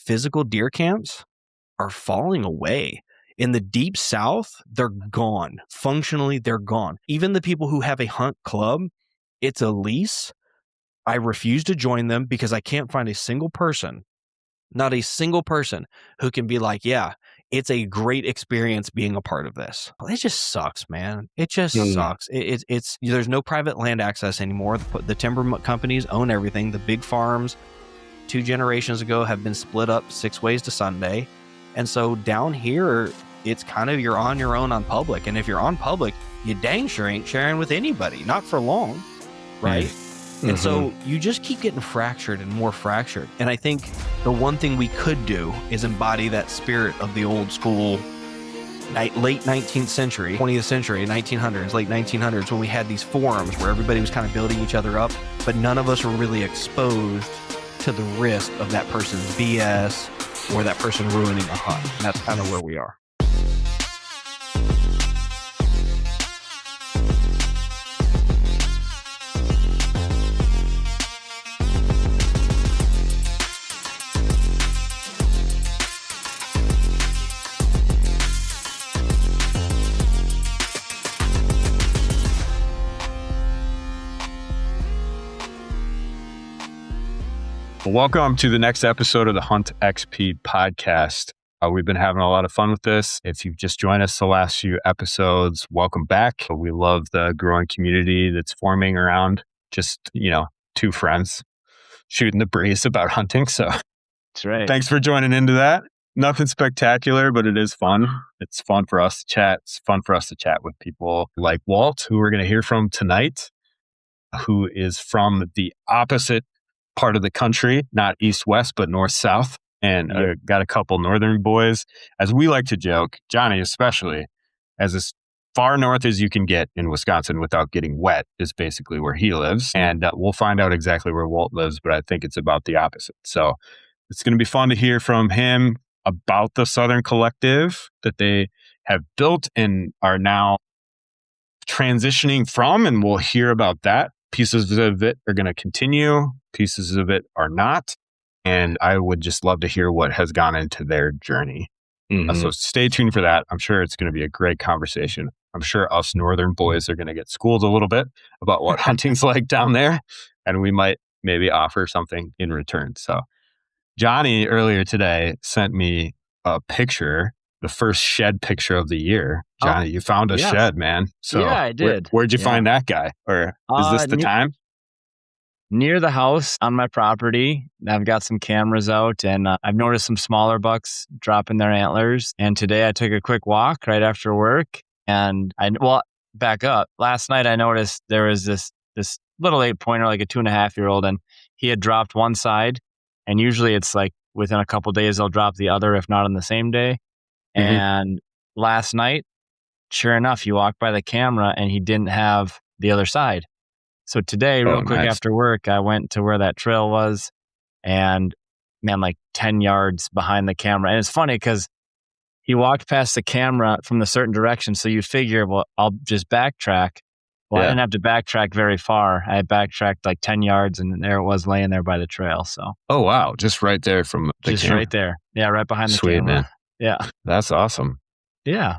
physical deer camps are falling away. In the deep South, they're gone. Functionally, they're gone. Even the people who have a hunt club, it's a lease. I refuse to join them because I can't find a single person, not a single person, who can be like, yeah, it's a great experience being a part of this. It just sucks, man. It just sucks. It's there's no private land access anymore. The timber companies own everything. The big farms 2 generations ago have been split up 6 ways to Sunday. And so down here, it's kind of you're on your own on public. And if you're on public, you dang sure ain't sharing with anybody, not for long, right? And so you just keep getting fractured and more fractured. And I think the one thing we could do is embody that spirit of the old school late 19th century, 20th century, 1900s, late 1900s, when we had these forums where everybody was kind of building each other up, but none of us were really exposed to the risk of that person's BS or that person ruining a hunt. And that's kind of where we are. Welcome to the next episode of the HUNTXP Podcast. We've been having a lot of fun with this. If you've just joined us the last few episodes, welcome back. We love the growing community that's forming around just, 2 friends shooting the breeze about hunting. So that's right. Thanks for joining into that. Nothing spectacular, but it is fun. It's fun for us to chat. It's fun for us to chat with people like Walt, who we're going to hear from tonight, who is from the opposite part of the country, not east-west, but north-south. And got a couple northern boys. As we like to joke, Jonny especially, as far north as you can get in Wisconsin without getting wet is basically where he lives. And we'll find out exactly where Walt lives, but I think it's about the opposite. So it's going to be fun to hear from him about the Southern Collective that they have built and are now transitioning from, and we'll hear about that. Pieces of it are going to continue. Pieces of it are not. And I would just love to hear what has gone into their journey. So stay tuned for that. I'm sure it's going to be a great conversation. I'm sure us northern boys are going to get schooled a little bit about what hunting's like down there. And we might maybe offer something in return. So Jonny earlier today sent me a picture, the first shed picture of the year. Jonny, you found a shed, man. So yeah, I did. Where'd you find that guy? Or is this the time? Near the house on my property. I've got some cameras out and I've noticed some smaller bucks dropping their antlers. And today I took a quick walk right after work and back up. Last night I noticed there was this little 8-pointer, like a 2.5-year-old, and he had dropped one side. And usually it's like within a couple days they'll drop the other, if not on the same day. And last night, sure enough, you walked by the camera and he didn't have the other side. So today, real quick after work, I went to where that trail was and like 10 yards behind the camera. And it's funny because he walked past the camera from the certain direction. So you figure, well, I'll just backtrack. Well, I didn't have to backtrack very far. I backtracked like 10 yards and there it was laying there by the trail. So. Oh, wow. Just right there from the Just camera. right there. Yeah, right behind the camera. Sweet, man. Yeah. That's awesome. Yeah.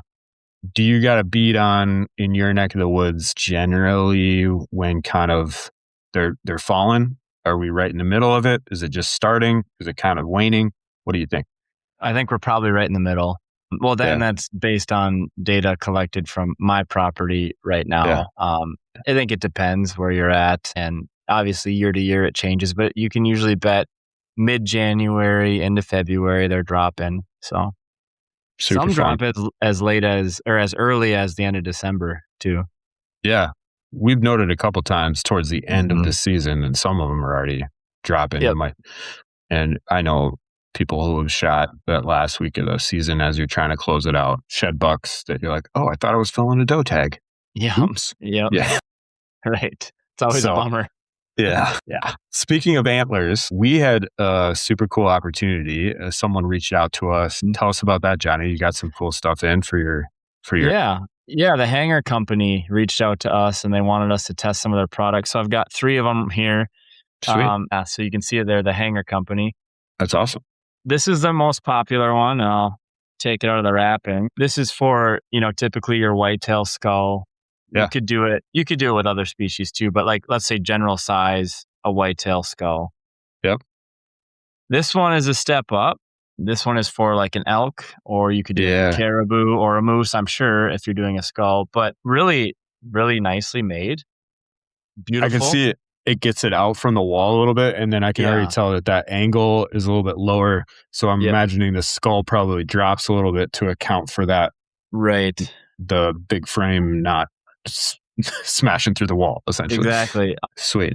Do you got a beat on in your neck of the woods generally when kind of they're falling? Are we right in the middle of it? Is it just starting? Is it kind of waning? What do you think? I think we're probably right in the middle. Well, then that's based on data collected from my property right now. Yeah. I think it depends where you're at. And obviously year to year it changes, but you can usually bet mid-January into February they're dropping. So Super some fun. drop as late as or as early as the end of December too. Yeah. We've noted a couple times towards the end of the season, and some of them are already dropping. Yep. And I know people who have shot that last week of the season as you're trying to close it out, shed bucks that you're like, oh, I thought I was filling a doe tag. Yeah. Oops. Yep. Yeah. Right. It's always a bummer. Yeah. Yeah. Speaking of antlers, we had a super cool opportunity. Someone reached out to us. Tell us about that, Jonny. You got some cool stuff in for your. Yeah. The hanger company reached out to us and they wanted us to test some of their products. So I've got 3 of them here. Sweet. So you can see it there, the hanger company. That's awesome. this is the most popular one. I'll take it out of the wrapping. This is for, typically your whitetail skull. Yeah. You could do it with other species too, but like, let's say general size, a whitetail skull. Yep. This one is a step up. This one is for like an elk, or you could do a caribou or a moose, I'm sure, if you're doing a skull, but really, really nicely made. Beautiful. I can see it. It gets it out from the wall a little bit, and then I can already tell that angle is a little bit lower. So I'm imagining the skull probably drops a little bit to account for that. Right. The big frame not smashing through the wall, essentially. Exactly. Sweet.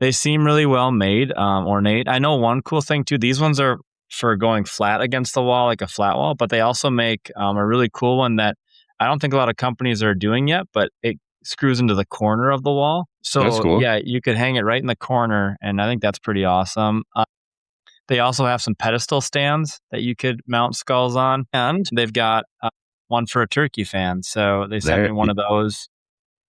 They seem really well made, ornate. I know one cool thing too. These ones are for going flat against the wall, like a flat wall, but they also make a really cool one that I don't think a lot of companies are doing yet, but it screws into the corner of the wall. So that's cool. Yeah, you could hang it right in the corner, and I think that's pretty awesome. They also have some pedestal stands that you could mount skulls on, and they've got one for a turkey fan. So they sent me one of those.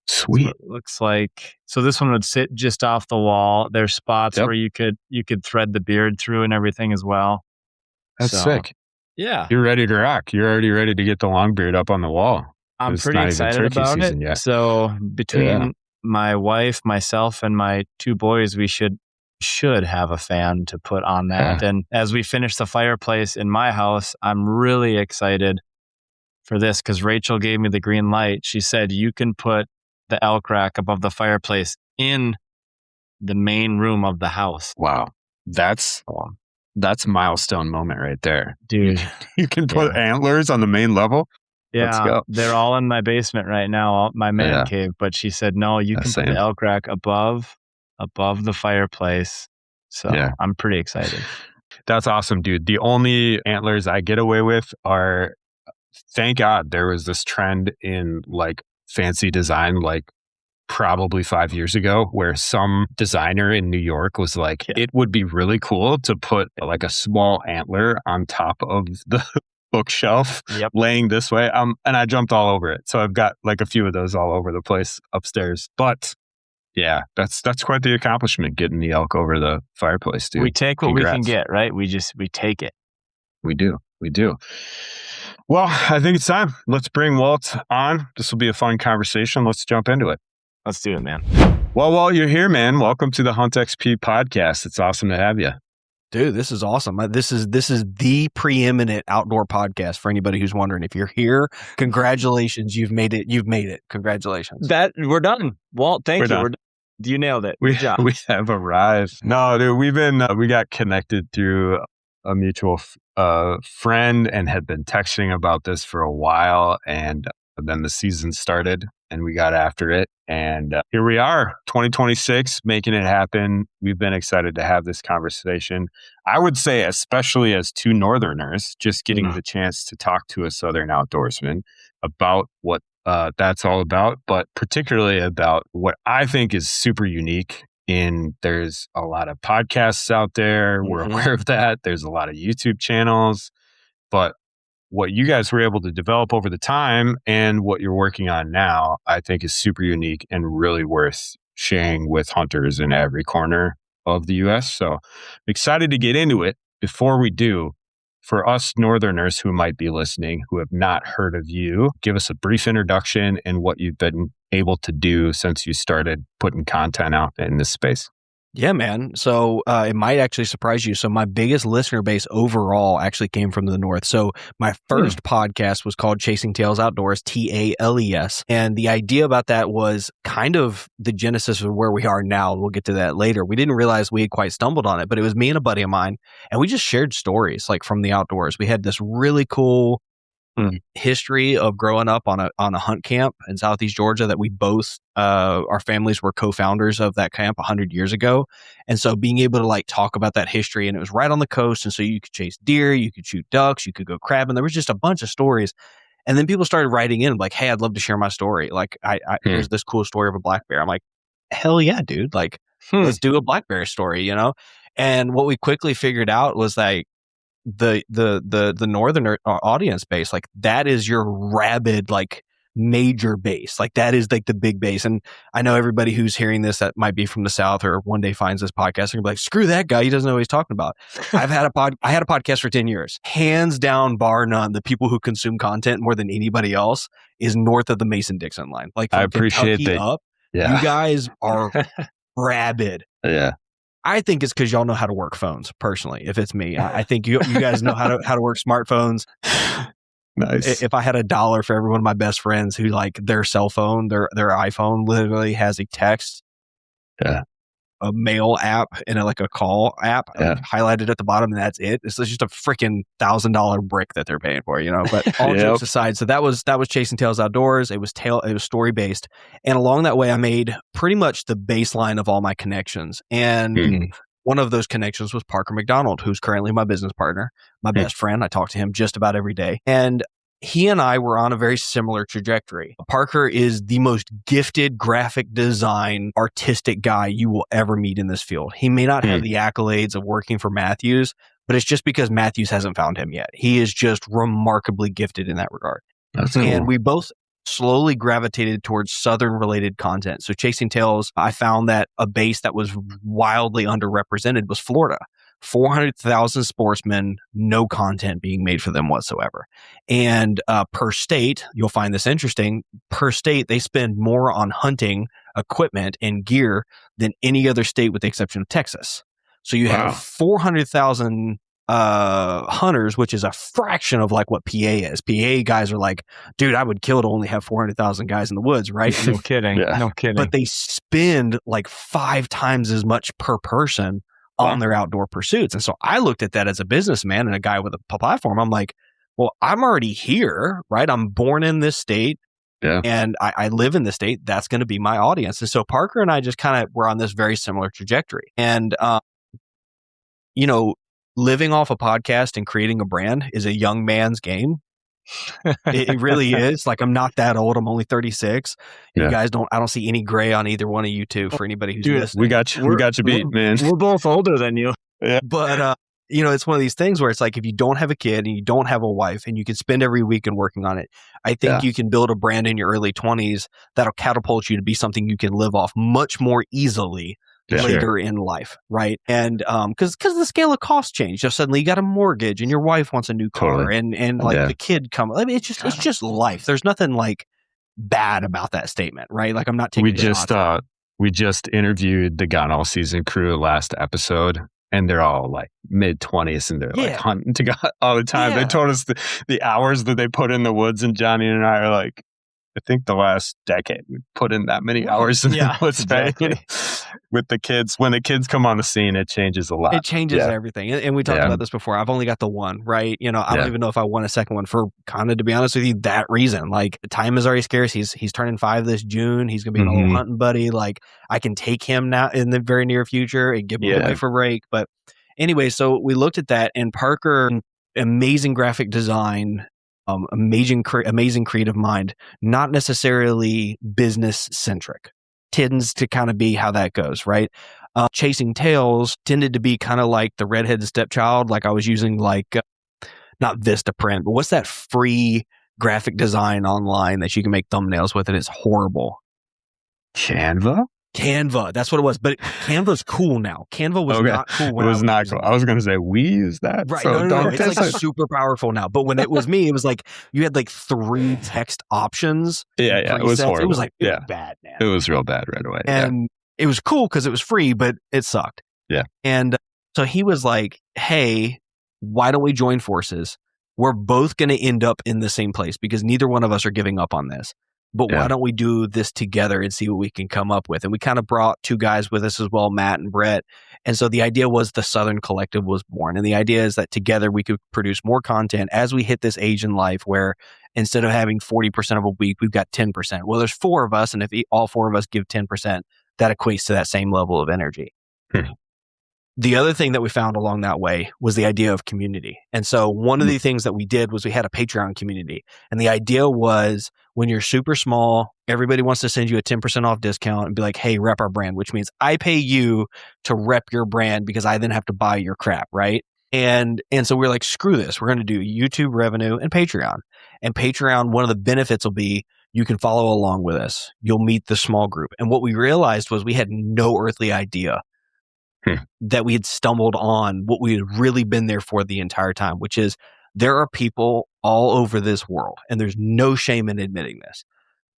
Sweet. It looks like, so this one would sit just off the wall. There's spots where you could thread the beard through and everything as well. That's sick. Yeah. You're ready to rock. You're already ready to get the long beard up on the wall. I'm pretty excited about it. Yet. So between my wife, myself, and my two boys, we should have a fan to put on that. And as we finish the fireplace in my house, I'm really excited for this because Rachel gave me the green light. She said, you can put the elk rack above the fireplace in the main room of the house. Wow. That's a milestone moment right there. Dude. You can put antlers on the main level. Yeah. Let's go. They're all in my basement right now, my man cave. But she said, no, you can put the elk rack above the fireplace. So I'm pretty excited. That's awesome, dude. The only antlers I get away with are, thank God there was this trend in like fancy design, like probably 5 years ago, where some designer in New York was like, it would be really cool to put like a small antler on top of the bookshelf laying this way. And I jumped all over it. So I've got like a few of those all over the place upstairs. But yeah, that's quite the accomplishment, getting the elk over the fireplace, dude. We take what we can get, right? We take it. We do. Well, I think it's time. Let's bring Walt on. This will be a fun conversation. Let's jump into it. Let's do it, man. Well, Walt, you're here, man. Welcome to the HUNTXP Podcast. It's awesome to have you. Dude, this is awesome. This is the preeminent outdoor podcast for anybody who's wondering. If you're here, congratulations. You've made it. Congratulations. We're done. Walt, thank you. You nailed it. We have arrived. No, dude, we got connected through a mutual friend and had been texting about this for a while. And then the season started and we got after it. And here we are, 2026, making it happen. We've been excited to have this conversation. I would say, especially as two Northerners, just getting the chance to talk to a Southern outdoorsman about what that's all about, but particularly about what I think is super unique. There's a lot of podcasts out there. We're aware of that. There's a lot of YouTube channels, but what you guys were able to develop over the time and what you're working on now, I think is super unique and really worth sharing with hunters in every corner of the U.S. So I'm excited to get into it. Before we do, for us Northerners who might be listening, who have not heard of you, give us a brief introduction and what you've been able to do since you started putting content out in this space. Yeah, man. So it might actually surprise you. So my biggest listener base overall actually came from the North. So my first podcast was called Chasing Tales Outdoors, TALES. And the idea about that was kind of the genesis of where we are now. We'll get to that later. We didn't realize we had quite stumbled on it, but it was me and a buddy of mine. And we just shared stories like from the outdoors. We had this really cool history of growing up on a hunt camp in Southeast Georgia that we both, our families were co-founders of that camp 100 years ago. And so being able to like talk about that history, and it was right on the coast. And so you could chase deer, you could shoot ducks, you could go crabbing. There was just a bunch of stories. And then people started writing in like, hey, I'd love to share my story. Like here's this cool story of a black bear. I'm like, hell yeah, dude. Like let's do a black bear story, you know? And what we quickly figured out was like, the northern audience base, like that is your rabid, like major base. Like that is like the big base. And I know everybody who's hearing this that might be from the South or one day finds this podcast and be like, screw that guy. He doesn't know what he's talking about. I had a podcast for 10 years. Hands down, bar none, the people who consume content more than anybody else is north of the Mason-Dixon line. Like I appreciate Kentucky that. Up, Yeah. you guys are rabid. Yeah. I think it's because y'all know how to work phones. Personally, if it's me, I think you guys know how to work smartphones. Nice. If I had $1 for every one of my best friends who like their cell phone, their iPhone literally has a text, a mail app, and like a call app highlighted at the bottom, and that's it. It's just a freaking $1,000 brick that they're paying for, But all jokes aside, so that was Chasing Tails Outdoors. It was story based, and along that way, I made pretty much the baseline of all my connections. And one of those connections was Parker McDonald, who's currently my business partner, my best friend. I talk to him just about every day, and he and I were on a very similar trajectory. Parker is the most gifted graphic design, artistic guy you will ever meet in this field. He may not have the accolades of working for Matthews, but it's just because Matthews hasn't found him yet. He is just remarkably gifted in that regard. That's cool. And we both slowly gravitated towards Southern related content. So Chasing Tails, I found that a base that was wildly underrepresented was Florida. 400,000 sportsmen, no content being made for them whatsoever. And per state, you'll find this interesting, per state, they spend more on hunting equipment and gear than any other state with the exception of Texas. So you have 400,000 hunters, which is a fraction of like what PA is. PA guys are like, dude, I would kill to only have 400,000 guys in the woods, right? No kidding. No kidding. But they spend like 5 times as much per person on their outdoor pursuits. And so I looked at that as a businessman and a guy with a platform. I'm like, well, I'm already here, right? I'm born in this state and I live in this state. That's going to be my audience. And so Parker and I just kind of were on this very similar trajectory. And, living off a podcast and creating a brand is a young man's game. It really is. Like, I'm not that old. I'm only 36. You guys I don't see any gray on either one of you two for anybody who's listening. We got you beat, man. We're both older than you. Yeah. But, it's one of these things where it's like, if you don't have a kid and you don't have a wife and you can spend every weekend working on it, I think you can build a brand in your early 20s that'll catapult you to be something you can live off much more easily later in life, right? And because the scale of costs change. Just suddenly you got a mortgage and your wife wants a new car and the kid come. I mean, it's just life. There's nothing like bad about that statement, right? Like, I'm not taking. We just interviewed the Gun All Season crew last episode, and they're all like mid-20s, and they're like hunting to God all the time. They told us the hours that they put in the woods, and Johnny and I are like, I think the last decade we put in that many hours in the woods, exactly. With the kids. When the kids come on the scene, it changes a lot. It changes everything. And we talked about this before. I've only got the one, right? I don't even know if I want a second one for kind of, to be honest with you, that reason. Like, time is already scarce. He's turning 5 this June. He's going to be an old hunting buddy. Like, I can take him now in the very near future and give him away for a break. But anyway, so we looked at that, and Parker, amazing graphic design, amazing creative mind, not necessarily business centric. Tends to kind of be how that goes, right? Chasing Tails tended to be kind of like the redheaded stepchild. Like, I was using not Vistaprint, but what's that free graphic design online that you can make thumbnails with, and it's horrible. Canva, that's what it was. But Canva's cool now. Canva was not cool when it was not cool. I was going to say, we use that. Right. So no. It's like super powerful now. But when it was me, it was like you had like 3 text options. Yeah. It was horrible. It was like bad, man. It was real bad right away. And it was cool because it was free, but it sucked. Yeah. And so he was like, hey, why don't we join forces? We're both going to end up in the same place because neither one of us are giving up on this. But why don't we do this together and see what we can come up with? And we kind of brought 2 guys with us as well, Matt and Brett. And so the idea was the Southern Collective was born. And the idea is that together we could produce more content as we hit this age in life where instead of having 40% of a week, we've got 10%. Well, there's 4 of us. And if all 4 of us give 10%, that equates to that same level of energy. The other thing that we found along that way was the idea of community. And so one of the things that we did was we had a Patreon community. And the idea was when you're super small, everybody wants to send you a 10% off discount and be like, hey, rep our brand, which means I pay you to rep your brand because I then have to buy your crap, right? And so we're like, screw this. We're going to do YouTube revenue and Patreon. And Patreon, one of the benefits will be You can follow along with us. You'll meet the small group. And what we realized was we had no earthly idea that we had stumbled on what we had really been there for the entire time, which is there are people all over this world, and there's no shame in admitting this.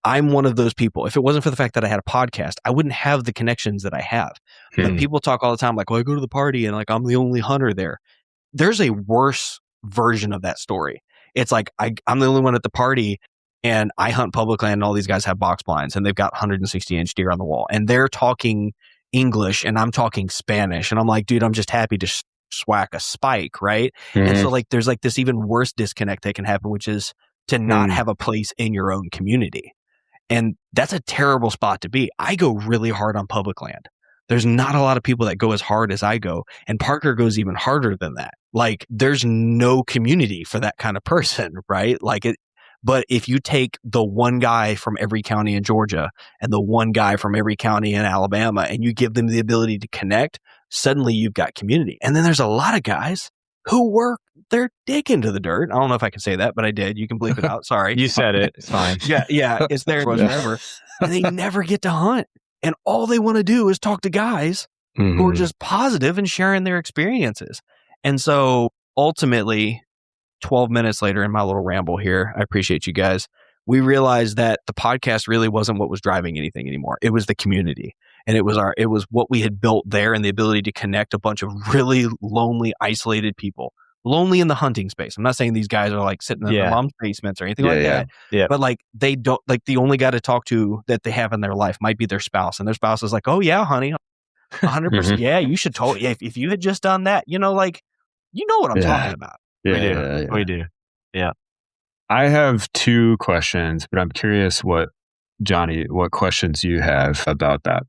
I'm one of those people. If it wasn't for the fact that I had a podcast, I wouldn't have the connections that I have. But people talk all the time like, well, I go to the party and like I'm the only hunter there. There's a worse version of that story. It's like I'm the only one at the party and I hunt public land and all these guys have box blinds and they've got 160-inch deer on the wall and they're talking English and I'm talking Spanish. And I'm like, dude, I'm just happy to swack a spike, right? And so like there's like this even worse disconnect that can happen, which is to not have a place in your own community. And that's a terrible spot to be. I go really hard on public land. There's not a lot of people that go as hard as I go. And Parker goes even harder than that. Like there's no community for that kind of person, right? Like it. But if you take the one guy from every county in Georgia and the one guy from every county in Alabama and you give them the ability to connect, suddenly you've got community. And then there's a lot of guys who work their dick into the dirt. I don't know if I can say that, but I did. You can bleep it out. Sorry. You said it. It's fine. Yeah. It's there forever. And they never get to hunt. And all they want to do is talk to guys who are just positive and sharing their experiences. And so ultimately, 12 minutes later in my little ramble here, I appreciate you guys. We realized that the podcast really wasn't what was driving anything anymore. It was the community. And it was what we had built there and the ability to connect a bunch of really lonely, isolated people. Lonely in the hunting space. I'm not saying these guys are like sitting in their mom's basements or anything like that. Yeah. But like they don't, like the only guy to talk to that they have in their life might be their spouse. And their spouse is like, oh yeah, honey, 100%. Yeah, you should totally, if you had just done that, like, you know what I'm talking about. Yeah, we do. Yeah. I have two questions, but I'm curious what questions you have about that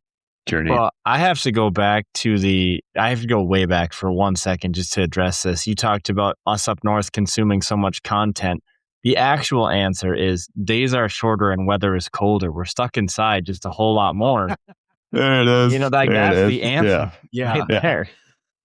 journey. Well, I have to go way back for 1 second just to address this. You talked about us up north consuming so much content. The actual answer is days are shorter and weather is colder. We're stuck inside just a whole lot more. There it is. That's the answer. Yeah. There.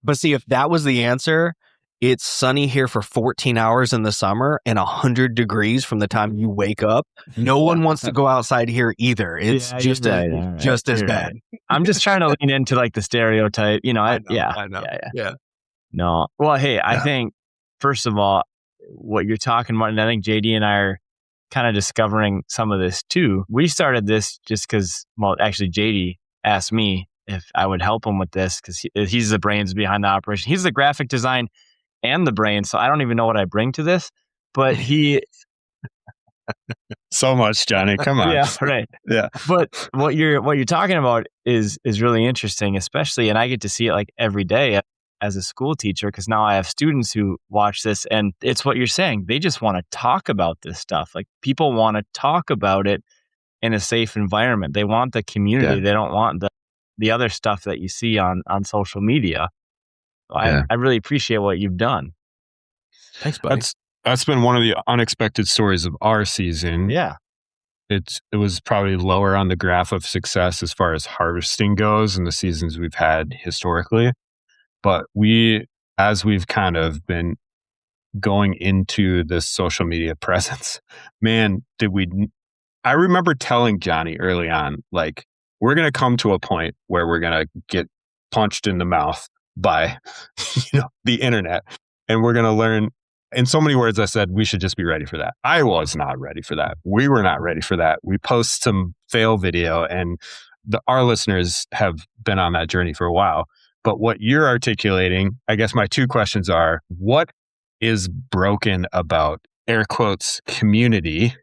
But see, if that was the answer, it's sunny here for 14 hours in the summer and 100 degrees from the time you wake up. No one wants to go outside here either. It's just as bad. I'm just trying to lean into like the stereotype, I know. Yeah. No. Well, hey, I think first of all, what you're talking about, and I think JD and I are kind of discovering some of this too. We started this just because, actually JD asked me if I would help him with this because he's the brains behind the operation. He's the graphic design and the brain. So I don't even know what I bring to this, but he... So much, Johnny. Come on. Yeah, right. Yeah. But what you're talking about is really interesting, especially, and I get to see it like every day as a school teacher, because now I have students who watch this and it's what you're saying. They just want to talk about this stuff. Like people want to talk about it in a safe environment. They want the community. Yeah. They don't want the other stuff that you see on social media. I really appreciate what you've done. Thanks, buddy. That's been one of the unexpected stories of our season. Yeah. It was probably lower on the graph of success as far as harvesting goes in the seasons we've had historically. But as we've kind of been going into this social media presence, man, I remember telling Johnny early on, like, we're going to come to a point where we're going to get punched in the mouth by the internet, and we're going to learn. In so many words, I said we should just be ready for that. I was not ready for that. We were not ready for that. We post some fail video, and our listeners have been on that journey for a while. But what you're articulating, I guess my two questions are: what is broken about air quotes community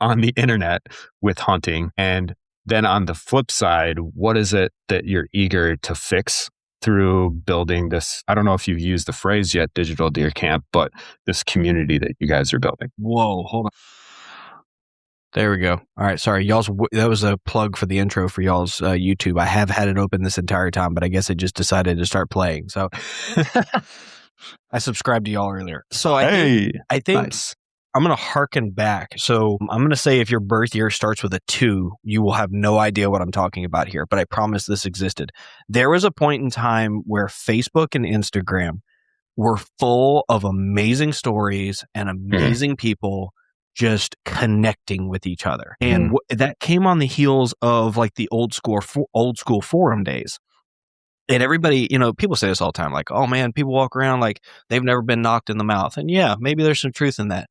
on the internet with hunting, and then on the flip side, what is it that you're eager to fix through building this? I don't know if you've used the phrase yet, digital deer camp, but this community that you guys are building. Whoa, hold on. There we go. All right. Sorry, that was a plug for the intro for y'all's YouTube. I have had it open this entire time, but I guess it just decided to start playing. So I subscribed to y'all earlier. So I think nice. I'm going to harken back. So I'm going to say if your birth year starts with a 2, you will have no idea what I'm talking about here, but I promise this existed. There was a point in time where Facebook and Instagram were full of amazing stories and amazing people just connecting with each other. And that came on the heels of like the old school forum days. And everybody, people say this all the time, like, oh man, people walk around like they've never been knocked in the mouth. And yeah, maybe there's some truth in that.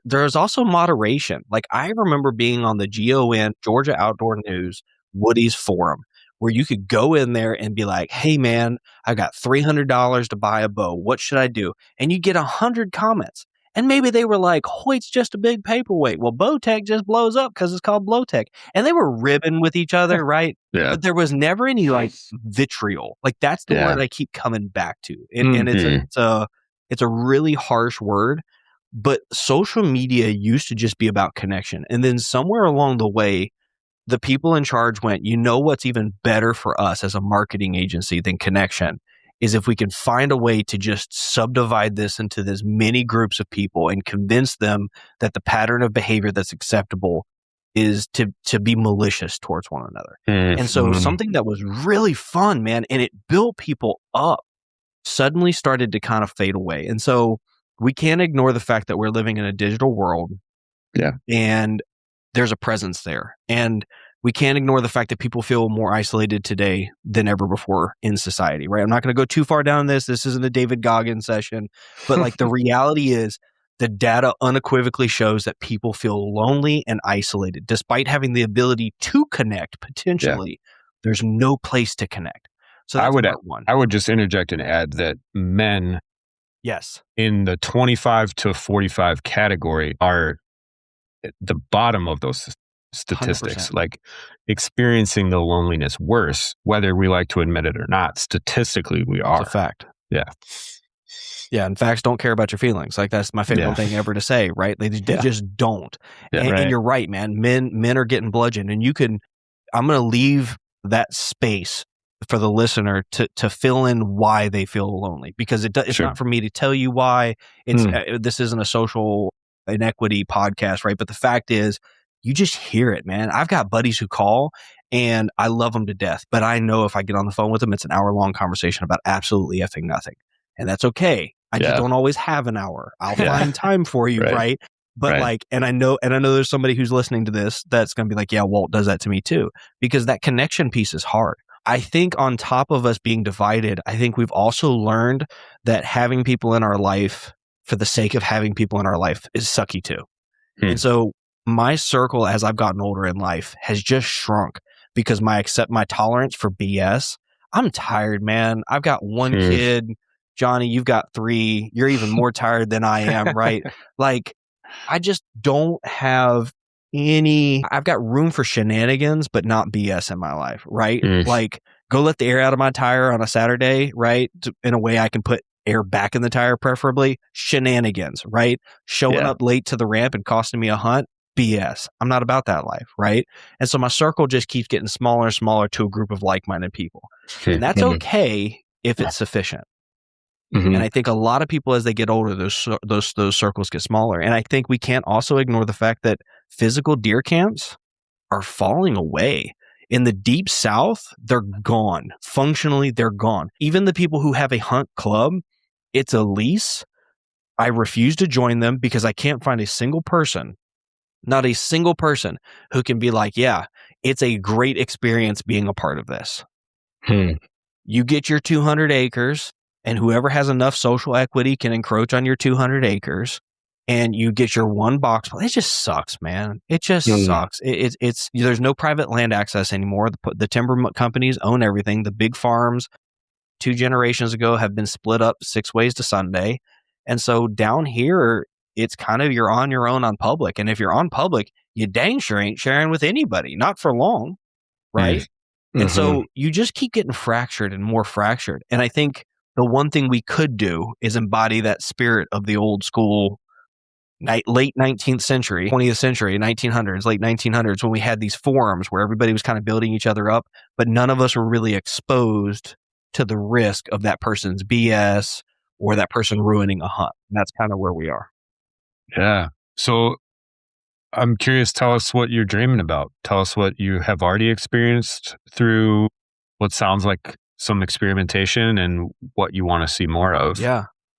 There's also moderation. Like I remember being on the GON, Georgia Outdoor News, Woody's forum, where you could go in there and be like, hey man, I got $300 to buy a bow. What should I do? And you get 100 comments. And maybe they were like, Hoyt's just a big paperweight. Well, Bowtech just blows up because it's called Blowtech. And they were ribbing with each other, right? Yeah. But there was never any like vitriol. Like that's the word I keep coming back to. And it's a really harsh word. But social media used to just be about connection. And then somewhere along the way, the people in charge went, what's even better for us as a marketing agency than connection is if we can find a way to just subdivide this into this many groups of people and convince them that the pattern of behavior that's acceptable is to be malicious towards one another. And so something that was really fun, man, and it built people up, suddenly started to kind of fade away. And so we can't ignore the fact that we're living in a digital world. Yeah. And there's a presence there. And we can't ignore the fact that people feel more isolated today than ever before in society, right? I'm not going to go too far down this. This isn't a David Goggins session, but like the reality is the data unequivocally shows that people feel lonely and isolated despite having the ability to connect potentially. There's no place to connect. So that's part one. I would just interject and add that men in the 25 to 45 category are at the bottom of those statistics, 100%. like experiencing the loneliness worse, whether we like to admit it or not. Statistically, we are. It's a fact. Yeah. Yeah. And facts don't care about your feelings. Like that's my favorite thing ever to say, right? They just don't. And you're right, man. Men are getting bludgeoned, and I'm going to leave that space for the listener to fill in why they feel lonely, because it's not for me to tell you why. This isn't a social inequity podcast, right? But the fact is, you just hear it, man. I've got buddies who call and I love them to death, but I know if I get on the phone with them, it's an hour-long conversation about absolutely effing nothing. And that's okay. I just don't always have an hour. I'll find time for you, right? But like, and I know there's somebody who's listening to this that's going to be like, yeah, Walt does that to me too, because that connection piece is hard. I think on top of us being divided, I think we've also learned that having people in our life for the sake of having people in our life is sucky too. And so my circle, as I've gotten older in life, has just shrunk because my tolerance for BS. I'm tired, man. I've got one kid. Jonny, you've got 3. You're even more tired than I am, right? Like, I just don't have I've got room for shenanigans, but not BS in my life, right? Like, go let the air out of my tire on a Saturday, right? In a way I can put air back in the tire, preferably. Shenanigans, right? Showing up late to the ramp and costing me a hunt. BS. I'm not about that life, right? And so my circle just keeps getting smaller and smaller to a group of like-minded people. And that's okay if it's sufficient. And I think a lot of people, as they get older, those circles get smaller. And I think we can't also ignore the fact that physical deer camps are falling away. In the deep South, they're gone. Functionally, they're gone. Even the people who have a hunt club, it's a lease. I refuse to join them because I can't find a single person, not a single person, who can be like, yeah, it's a great experience being a part of this. You get your 200 acres, and whoever has enough social equity can encroach on your 200 acres, and you get your one box. It just sucks, man. It just sucks. It's there's no private land access anymore. The timber companies own everything. The big farms 2 generations ago have been split up 6 ways to Sunday. And so down here, it's kind of you're on your own on public. And if you're on public, you dang sure ain't sharing with anybody, not for long, right? And so you just keep getting fractured and more fractured. And I think the one thing we could do is embody that spirit of the old school late 19th century, 20th century, 1900s, late 1900s, when we had these forums where everybody was kind of building each other up, but none of us were really exposed to the risk of that person's BS or that person ruining a hunt. And that's kind of where we are. Yeah. So I'm curious, tell us what you're dreaming about. Tell us what you have already experienced through what sounds like some experimentation and what you want to see more of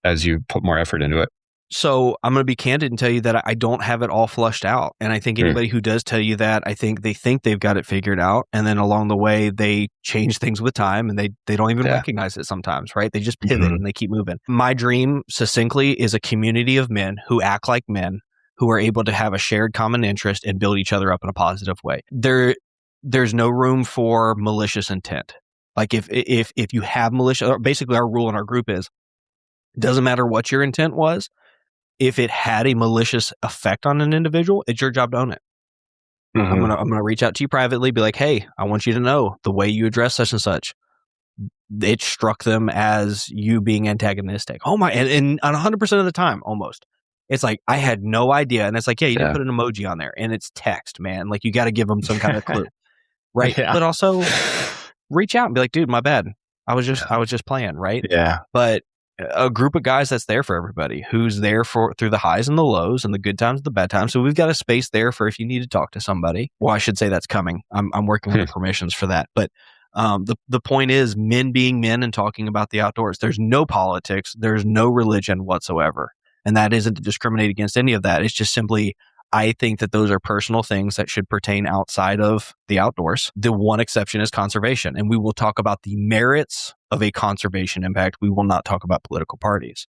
as you put more effort into it. So I'm going to be candid and tell you that I don't have it all flushed out. And I think anybody who does tell you that, I think they've got it figured out. And then along the way, they change things with time and they don't even recognize it sometimes, right? They just pivot and they keep moving. My dream, succinctly, is a community of men who act like men, who are able to have a shared common interest and build each other up in a positive way. There's no room for malicious intent. Like if you have malicious, basically our rule in our group is, it doesn't matter what your intent was. If it had a malicious effect on an individual, it's your job to own it. I'm gonna reach out to you privately, be like, hey, I want you to know the way you address such and such, it struck them as you being antagonistic. Oh my, and 100% of the time, almost. It's like, I had no idea. And it's like, yeah, you didn't put an emoji on there and it's text, man. Like you got to give them some kind of clue. Right. Yeah. But also reach out and be like, dude, my bad. I was just playing. Right. Yeah. But a group of guys that's there for everybody, who's there through the highs and the lows and the good times and the bad times. So we've got a space there for if you need to talk to somebody. Well, I should say that's coming. I'm working on the permissions for that. But the point is, men being men and talking about the outdoors. There's no politics. There's no religion whatsoever. And that isn't to discriminate against any of that. It's just simply, I think that those are personal things that should pertain outside of the outdoors. The one exception is conservation. And we will talk about the merits of a conservation impact. We will not talk about political parties,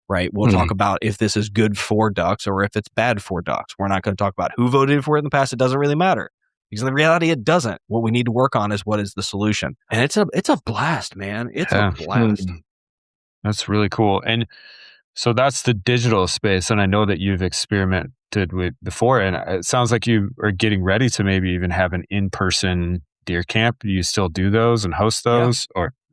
right? We'll talk about if this is good for ducks or if it's bad for ducks. We're not going to talk about who voted for it in the past. It doesn't really matter. Because in the reality, it doesn't. What we need to work on is what is the solution. And it's a blast, man. It's a blast. That's really cool. And so that's the digital space. And I know that you've experimented with before, and it sounds like you are getting ready to maybe even have an in-person deer camp. Do you still do those and host those?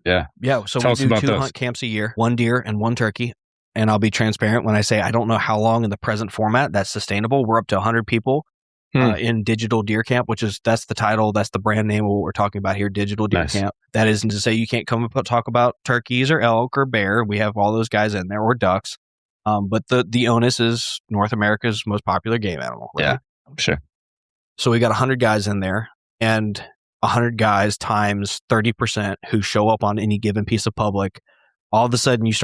Yeah. So Tell we do about 2 those. hunt camps a year, 1 deer and 1 turkey. And I'll be transparent when I say I don't know how long in the present format that's sustainable. We're up to 100 people in digital deer camp, that's the title, that's the brand name of what we're talking about here, digital deer camp. That isn't to say you can't come and talk about turkeys or elk or bear. We have all those guys in there, or ducks. But the onus is North America's most popular game animal. Right? Yeah, sure. So we got 100 guys in there, and 100 guys times 30% who show up on any given piece of public. All of a sudden, you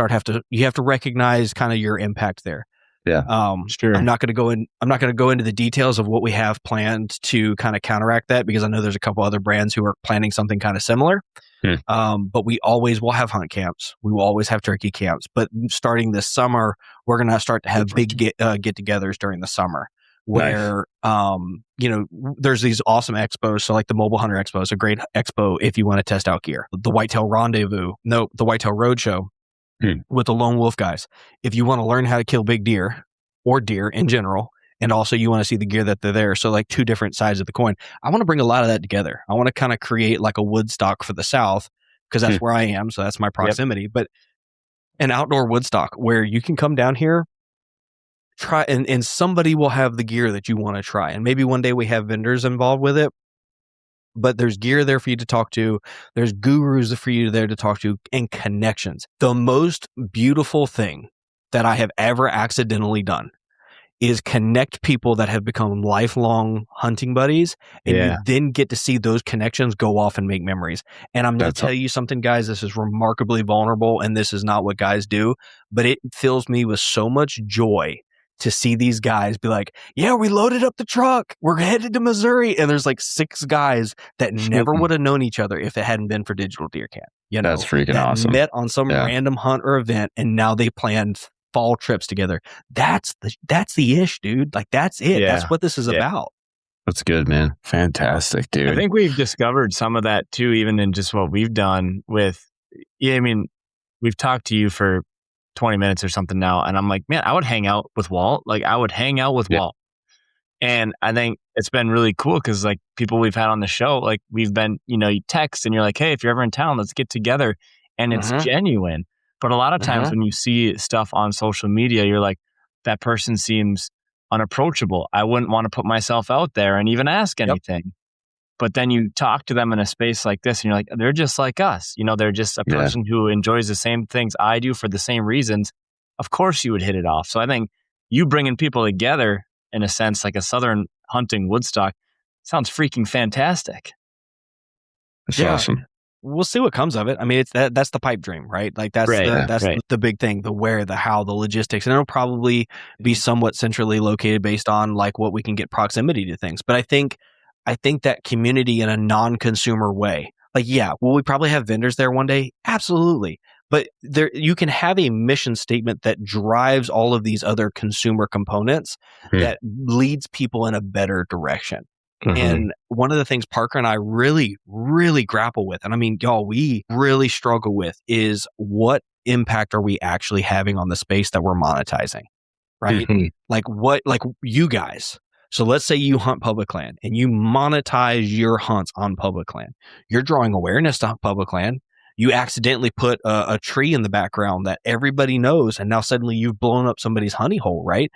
have to recognize kind of your impact there. Yeah, sure. I'm not going to go into the details of what we have planned to kind of counteract that, because I know there's a couple other brands who are planning something kind of similar. But we always will have hunt camps. We will always have turkey camps. But starting this summer, we're going to start to have big get-togethers during the summer, where there's these awesome expos. So like the Mobile Hunter Expo is a great expo if you want to test out gear. The Whitetail Rendezvous, the Whitetail Roadshow. With the lone wolf guys. If you want to learn how to kill big deer or deer in general, and also you want to see the gear that they're there. So like 2 different sides of the coin. I want to bring a lot of that together. I want to kind of create like a Woodstock for the South, because that's where I am. So that's my proximity, but an outdoor Woodstock where you can come down here, try, and somebody will have the gear that you want to try. And maybe one day we have vendors involved with it. But there's gear there for you to talk to. There's gurus for you there to talk to, and connections. The most beautiful thing that I have ever accidentally done is connect people that have become lifelong hunting buddies, and you then get to see those connections go off and make memories. And I'm going to tell you something, guys, this is remarkably vulnerable, and this is not what guys do, but it fills me with so much joy to see these guys be like, yeah, we loaded up the truck, we're headed to Missouri. And there's like 6 guys that never would have known each other if it hadn't been for digital deer camp. That's freaking awesome. Met on some random hunt or event, and now they planned fall trips together. That's the ish, dude. Like that's it. Yeah. That's what this is about. That's good, man. Fantastic, dude. I think we've discovered some of that too, even in just what we've done with, we've talked to you for 20 minutes or something now. And I'm like, man, I would hang out with Walt. Walt. And I think it's been really cool because like people we've had on the show, like we've been, you text and you're like, hey, if you're ever in town, let's get together. And it's genuine. But a lot of times when you see stuff on social media, you're like, that person seems unapproachable. I wouldn't want to put myself out there and even ask anything. But then you talk to them in a space like this and you're like, they're just like us. They're just a person who enjoys the same things I do for the same reasons. Of course you would hit it off. So I think you bringing people together in a sense, like a Southern hunting Woodstock, sounds freaking fantastic. That's awesome. we'll see what comes of it. I mean, that's the pipe dream, right? Like that's the big thing, the where, the how, the logistics. And it'll probably be somewhat centrally located based on like what we can get proximity to things. But I think that community in a non-consumer way, like, yeah, will we probably have vendors there one day? Absolutely. But there, you can have a mission statement that drives all of these other consumer components that leads people in a better direction. And one of the things Parker and I really, really grapple with, and I mean, y'all, we really struggle with, is what impact are we actually having on the space that we're monetizing, right? Like you guys. So let's say you hunt public land and you monetize your hunts on public land. You're drawing awareness to public land. You accidentally put a tree in the background that everybody knows, and now suddenly you've blown up somebody's honey hole, right?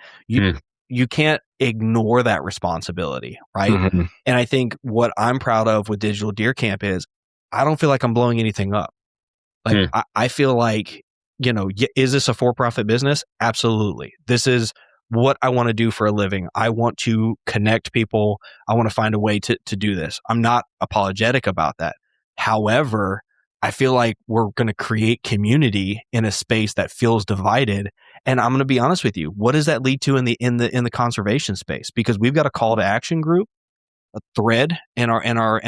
You can't ignore that responsibility, right? And I think what I'm proud of with Digital Deer Camp is I don't feel like I'm blowing anything up. Like I feel like, is this a for-profit business? Absolutely. This is what I want to do for a living. I want to connect people. I want to find a way to do this. I'm not apologetic about that. However, I feel like we're going to create community in a space that feels divided. And I'm going to be honest with you. What does that lead to in the conservation space? Because we've got a call to action group, a thread in our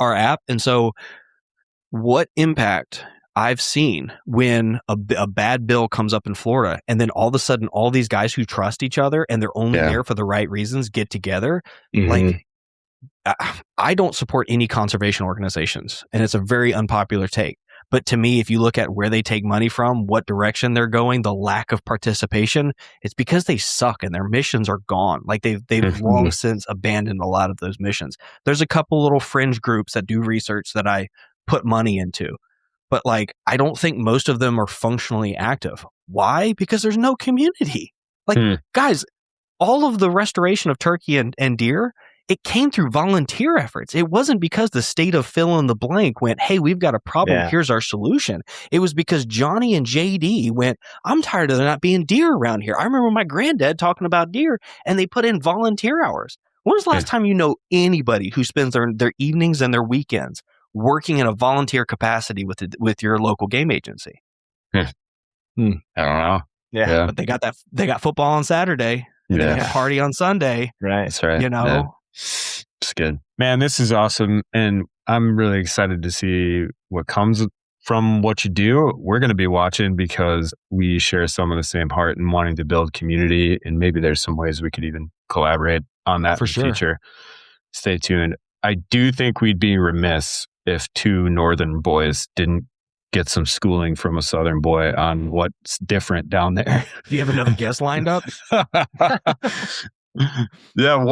app. And so what impact I've seen when a bad bill comes up in Florida, and then all of a sudden all these guys who trust each other and they're only there for the right reasons get together. Like, I don't support any conservation organizations, and it's a very unpopular take. But to me, if you look at where they take money from, what direction they're going, the lack of participation, it's because they suck and their missions are gone. Like they've long since abandoned a lot of those missions. There's a couple little fringe groups that do research that I put money into, but like I don't think most of them are functionally active. Why? Because there's no community. Like guys, all of the restoration of turkey and deer, it came through volunteer efforts. It wasn't because the state of fill in the blank went, hey, we've got a problem. Here's our solution. It was because Johnny and JD went, I'm tired of there not being deer around here. I remember my granddad talking about deer, and they put in volunteer hours. When was the last time you know anybody who spends their evenings and their weekends working in a volunteer capacity with your local game agency? I don't know. Yeah. But they got football on Saturday. They got a party on Sunday. Right. That's right. It's good. Man, this is awesome. And I'm really excited to see what comes from what you do. We're going to be watching because we share some of the same heart and wanting to build community. And maybe there's some ways we could even collaborate on that in the future. Stay tuned. I do think we'd be remiss if two northern boys didn't get some schooling from a southern boy on what's different down there. Do you have another guest lined up? Yeah,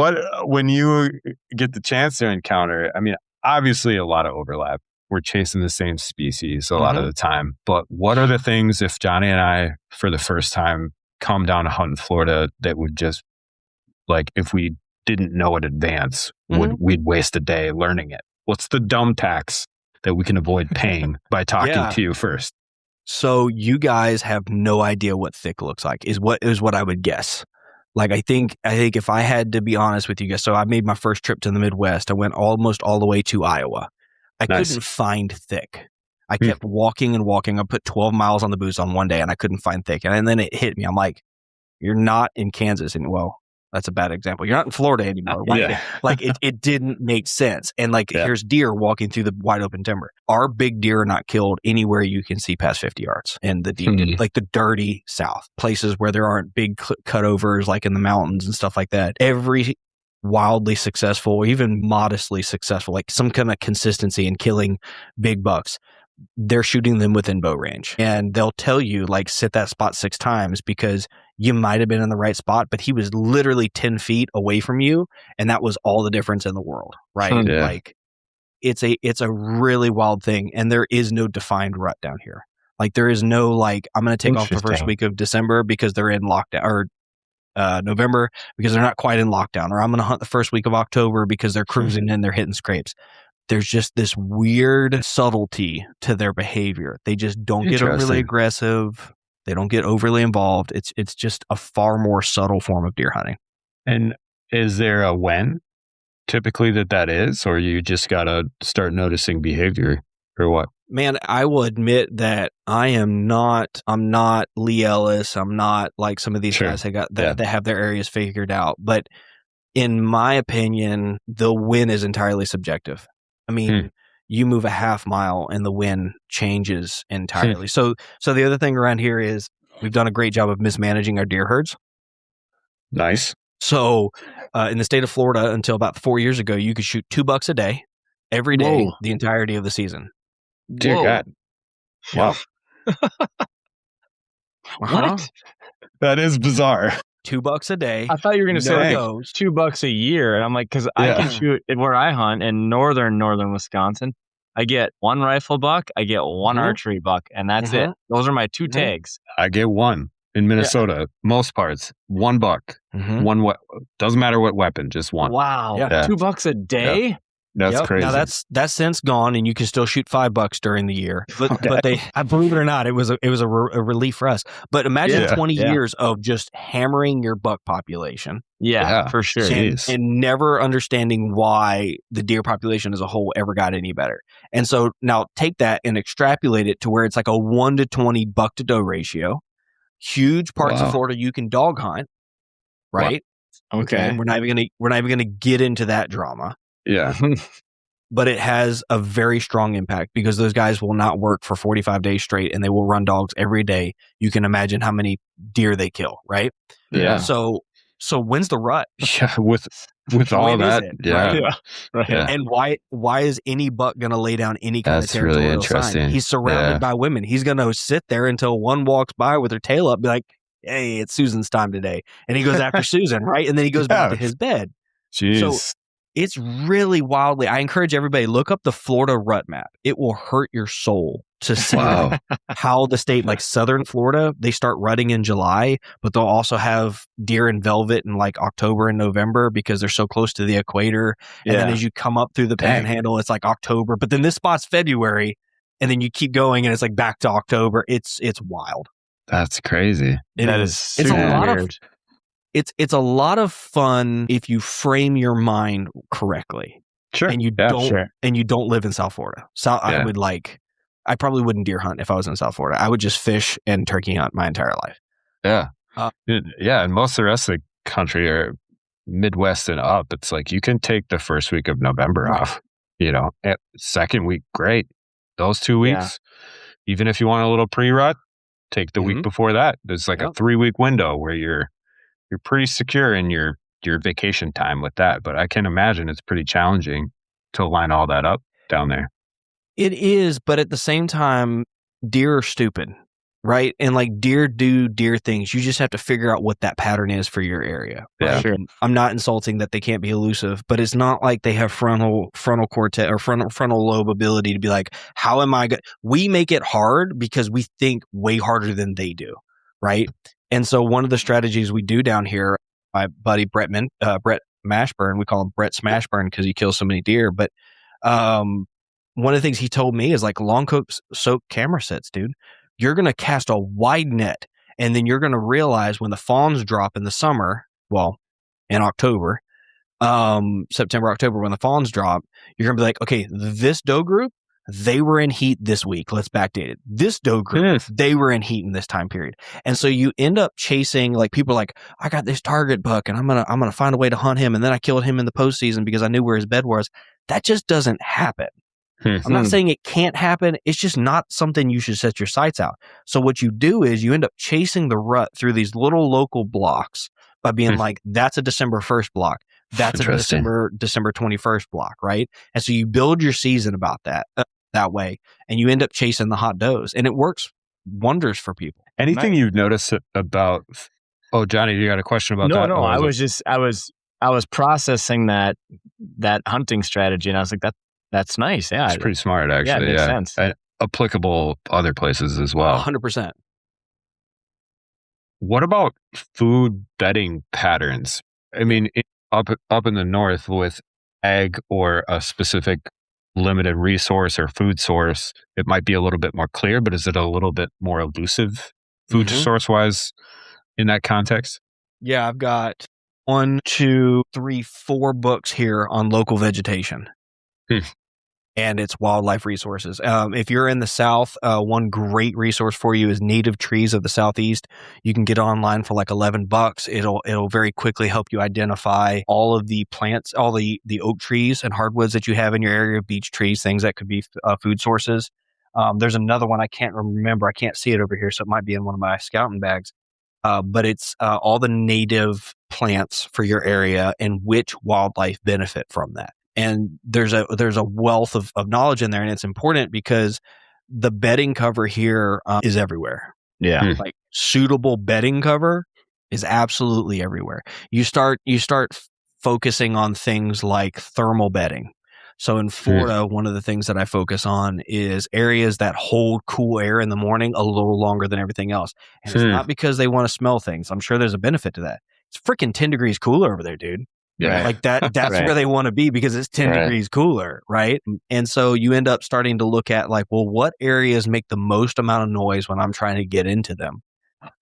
when you get the chance to encounter, I mean, obviously a lot of overlap. We're chasing the same species a lot of the time. But what are the things, if Johnny and I, for the first time, come down to hunt in Florida, that would just, like, if we didn't know in advance, we'd waste a day learning it? What's the dumb tax that we can avoid paying by talking to you first? So you guys have no idea what thick looks like, is what I would guess. Like, I think if I had to be honest with you guys, so I made my first trip to the Midwest. I went almost all the way to Iowa. I couldn't find thick. I kept walking and walking. I put 12 miles on the boots on one day and I couldn't find thick. And then it hit me. I'm like, you're not in Kansas. And well, that's a bad example. You're not in Florida anymore. Like it didn't make sense. And like, here's deer walking through the wide open timber. Our big deer are not killed anywhere you can see past 50 yards in the deep, like the dirty South, places where there aren't big cutovers, like in the mountains and stuff like that. Every wildly successful, or even modestly successful, like some kind of consistency in killing big bucks, they're shooting them within bow range. And they'll tell you, like, sit that spot 6 times because you might have been in the right spot, but he was literally 10 feet away from you. And that was all the difference in the world, right? Like, it's a really wild thing. And there is no defined rut down here. Like, there is no, like, I'm going to take off the first week of December because they're in lockdown, or November because they're not quite in lockdown, or I'm going to hunt the first week of October because they're cruising and they're hitting scrapes. There's just this weird subtlety to their behavior. They just don't get overly aggressive. They don't get overly involved. It's just a far more subtle form of deer hunting. And is there a when typically that is, or you just got to start noticing behavior or what? Man, I will admit that I'm not Lee Ellis. I'm not like some of these guys that have their areas figured out. But in my opinion, the win is entirely subjective. I mean, you move a half mile and the win changes entirely. So the other thing around here is we've done a great job of mismanaging our deer herds. Nice. So in the state of Florida, until about 4 years ago, you could shoot $2 a day, every day, the entirety of the season. Dear God. Wow. What? That is bizarre. $2 a day. I thought you were going to say like $2 a year. And I'm like, because I can shoot where I hunt in northern Wisconsin. I get one rifle buck, I get one archery buck, and that's it. Those are my two tags. I get one in Minnesota, most parts. $1, one doesn't matter what weapon, just one. Wow. Yeah. $2 a day? Yeah. That's crazy. Now that's since gone, and you can still shoot $5 during the year. But they, I believe it or not, it was a relief for us. But imagine 20 years of just hammering your buck population. Yeah, for sure. And never understanding why the deer population as a whole ever got any better. And so now take that and extrapolate it to where it's like a 1 to 20 buck to doe ratio. Huge parts of Florida you can dog hunt, right? Wow. Okay. And we're not even gonna get into that drama. Yeah. But it has a very strong impact because those guys will not work for 45 days straight and they will run dogs every day. You can imagine how many deer they kill, right? Yeah. So when's the rut? Yeah, with all that. Right? And why is any buck going to lay down any kind of territorial really interesting. sign? He's surrounded by women. He's going to sit there until one walks by with her tail up, be like, hey, it's Susan's time today. And he goes after Susan, right? And then he goes back to his bed. Jeez. So it's really wildly. I encourage everybody, look up the Florida rut map. It will hurt your soul to see how the state, like southern Florida, they start rutting in July, but they'll also have deer in velvet in like October and November because they're so close to the equator. And then as you come up through the panhandle, it's like October, but then this spot's February, and then you keep going and it's like back to October. It's wild. That's crazy. It's a lot weird. It's a lot of fun if you frame your mind correctly. Sure. And you don't live in South Florida. I probably wouldn't deer hunt if I was in South Florida. I would just fish and turkey hunt my entire life. Yeah. And most of the rest of the country are Midwest and up. It's like you can take the first week of November off, second week, great. Those 2 weeks, even if you want a little pre-rut, take the week before that. There's like a 3-week window where you're pretty secure in your vacation time with that. But I can imagine it's pretty challenging to line all that up down there. It is, but at the same time, deer are stupid, right? And like deer do deer things. You just have to figure out what that pattern is for your area. Right? Yeah, sure. I'm not insulting that they can't be elusive, but it's not like they have frontal cortex or frontal lobe ability to be like, how am I good? We make it hard because we think way harder than they do, right? And so one of the strategies we do down here, my buddy Brett Mashburn, we call him Brett Smashburn because he kills so many deer. But one of the things he told me is like long soak camera sets, dude. You're going to cast a wide net, and then you're going to realize when the fawns drop in the summer, well, in October, September, October, when the fawns drop, you're going to be like, okay, this doe group, they were in heat this week. Let's backdate it. This doe group, they were in heat in this time period. And so you end up chasing, like people are like, I got this target buck and I'm going to find a way to hunt him. And then I killed him in the postseason because I knew where his bed was. That just doesn't happen. I'm not saying it can't happen. It's just not something you should set your sights out. So what you do is you end up chasing the rut through these little local blocks by being like, that's a December 1st block. That's a December 21st block, right? And so you build your season about that way, and you end up chasing the hot does, and it works wonders for people. Anything you've noticed about? Oh, Johnny, you got a question about that? No, I was processing that hunting strategy, and I was like, that's nice. Yeah, it's pretty smart, actually. Yeah, it makes sense. And applicable other places as well. 100%. What about food bedding patterns? I mean, up in the north with ag or a specific limited resource or food source, it might be a little bit more clear, but is it a little bit more elusive food source wise in that context? Yeah, I've got 1, 2, 3, 4 books here on local vegetation. And it's wildlife resources. If you're in the South, one great resource for you is Native Trees of the Southeast. You can get online for like $11. It'll very quickly help you identify all of the plants, all the oak trees and hardwoods that you have in your area, beech trees, things that could be food sources. There's another one I can't remember. I can't see it over here, so it might be in one of my scouting bags. But it's all the native plants for your area and which wildlife benefit from that. And there's a wealth of knowledge in there, and it's important because the bedding cover here is everywhere. Yeah. Like suitable bedding cover is absolutely everywhere. You start focusing on things like thermal bedding. So in Florida, one of the things that I focus on is areas that hold cool air in the morning a little longer than everything else. And it's not because they want to smell things. I'm sure there's a benefit to that. It's freaking 10 degrees cooler over there, dude. Yeah. Like that's Right. where they want to be because it's 10 degrees cooler, right? And so you end up starting to look at like, well, what areas make the most amount of noise when I'm trying to get into them?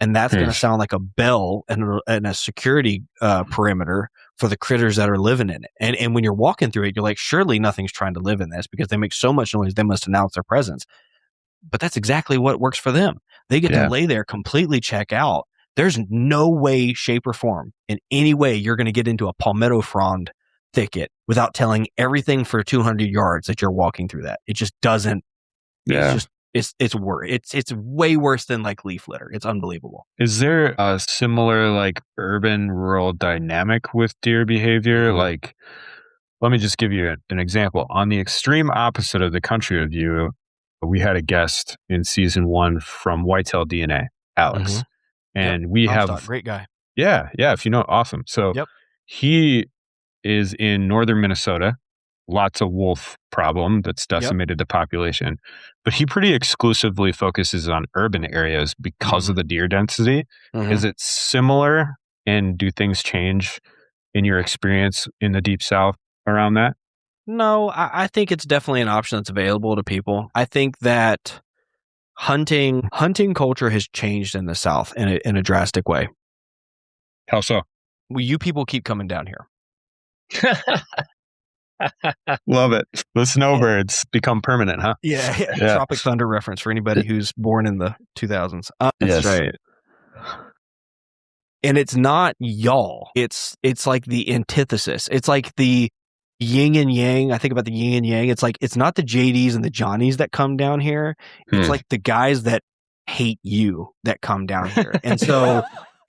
And that's going to sound like a bell and a security perimeter for the critters that are living in it. And when you're walking through it, you're like, surely nothing's trying to live in this because they make so much noise, they must announce their presence. But that's exactly what works for them. They get to lay there, completely check out. There's no way, shape, or form in any way you're going to get into a palmetto frond thicket without telling everything for 200 yards that you're walking through that. It just doesn't. Yeah. It's way worse than like leaf litter. It's unbelievable. Is there a similar like urban rural dynamic with deer behavior? Like, let me just give you an example. On the extreme opposite of the country of you, we had a guest in season 1 from Whitetail DNA, Alex. And we have great guy. Yeah. If you know, awesome. So he is in northern Minnesota. Lots of wolf problem that's decimated the population, but he pretty exclusively focuses on urban areas because of the deer density. Is it similar, and do things change in your experience in the Deep South around that? No, I think it's definitely an option that's available to people. I think that hunting culture has changed in the South in a drastic way. How so? Well, you people keep coming down here. Love it. The snowbirds become permanent, huh? Yeah. Tropic Thunder reference for anybody who's born in the 2000s. That's right. And it's not y'all. It's like the antithesis. It's like the yin and yang. I think about the yin and yang. It's like, it's not the JDs and the Johnnies that come down here. It's like the guys that hate you that come down here.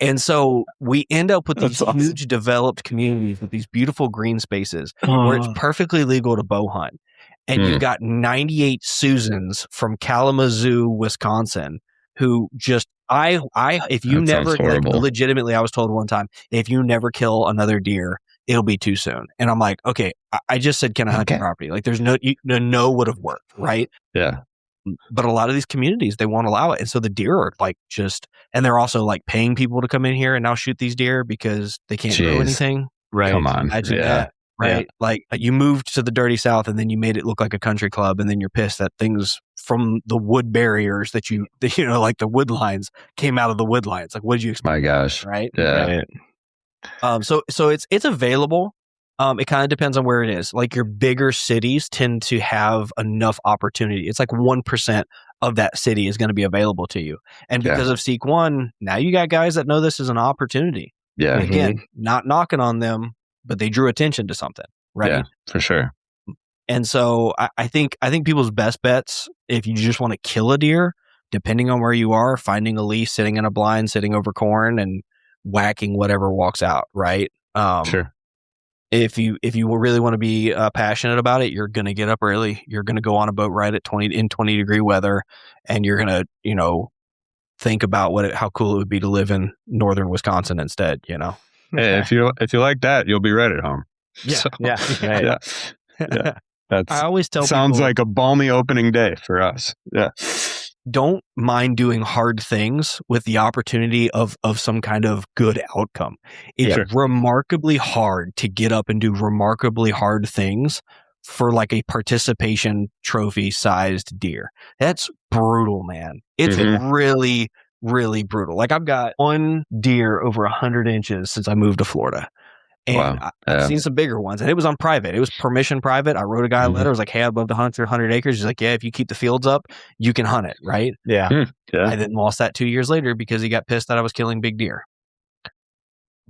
And so we end up with these huge developed communities with these beautiful green spaces where it's perfectly legal to bow hunt. And you've got 98 Susans from Kalamazoo, Wisconsin, who just, if you never, like, legitimately, I was told one time, if you never kill another deer, it'll be too soon. And I'm like, okay, I just said, can I hunt your property? Like there's no would have worked, right? Yeah. But a lot of these communities, they won't allow it. And so the deer are like and they're also like paying people to come in here and now shoot these deer because they can't grow anything. Right. Come on. Imagine that. Right. Yeah. Like you moved to the dirty South and then you made it look like a country club. And then you're pissed that things from the wood barriers that like the wood lines came out of the wood lines. Like, what did you expect? My gosh. Right. Yeah. Right. So it's available. It kind of depends on where it is. Like your bigger cities tend to have enough opportunity. It's like 1% of that city is going to be available to you. And because of Seek One, now you got guys that know this is an opportunity. Yeah. And again, not knocking on them, but they drew attention to something, right? Yeah, for sure. And so I think people's best bets, if you just want to kill a deer, depending on where you are, finding a leaf, sitting in a blind, sitting over corn and whacking whatever walks out, right? Sure. If you really want to be passionate about it, you're going to get up early. You're going to go on a boat ride in 20 degree weather, and you're going to, think about how cool it would be to live in northern Wisconsin instead. Hey, if you like that, you'll be right at home. Yeah, so, right. Yeah. I always tell sounds people, like a balmy opening day for us. Yeah. Don't mind doing hard things with the opportunity of some kind of good outcome. It's remarkably hard to get up and do remarkably hard things for like a participation trophy sized deer. That's brutal, man. It's really, really brutal. Like I've got one deer over 100 inches since I moved to Florida. And I've seen some bigger ones, and it was on private. It was permission private. I wrote a guy a letter. I was like, hey, I'd love to hunt 100 acres. He's like, yeah, if you keep the fields up, you can hunt it, right? Yeah. I then lost that 2 years later because he got pissed that I was killing big deer.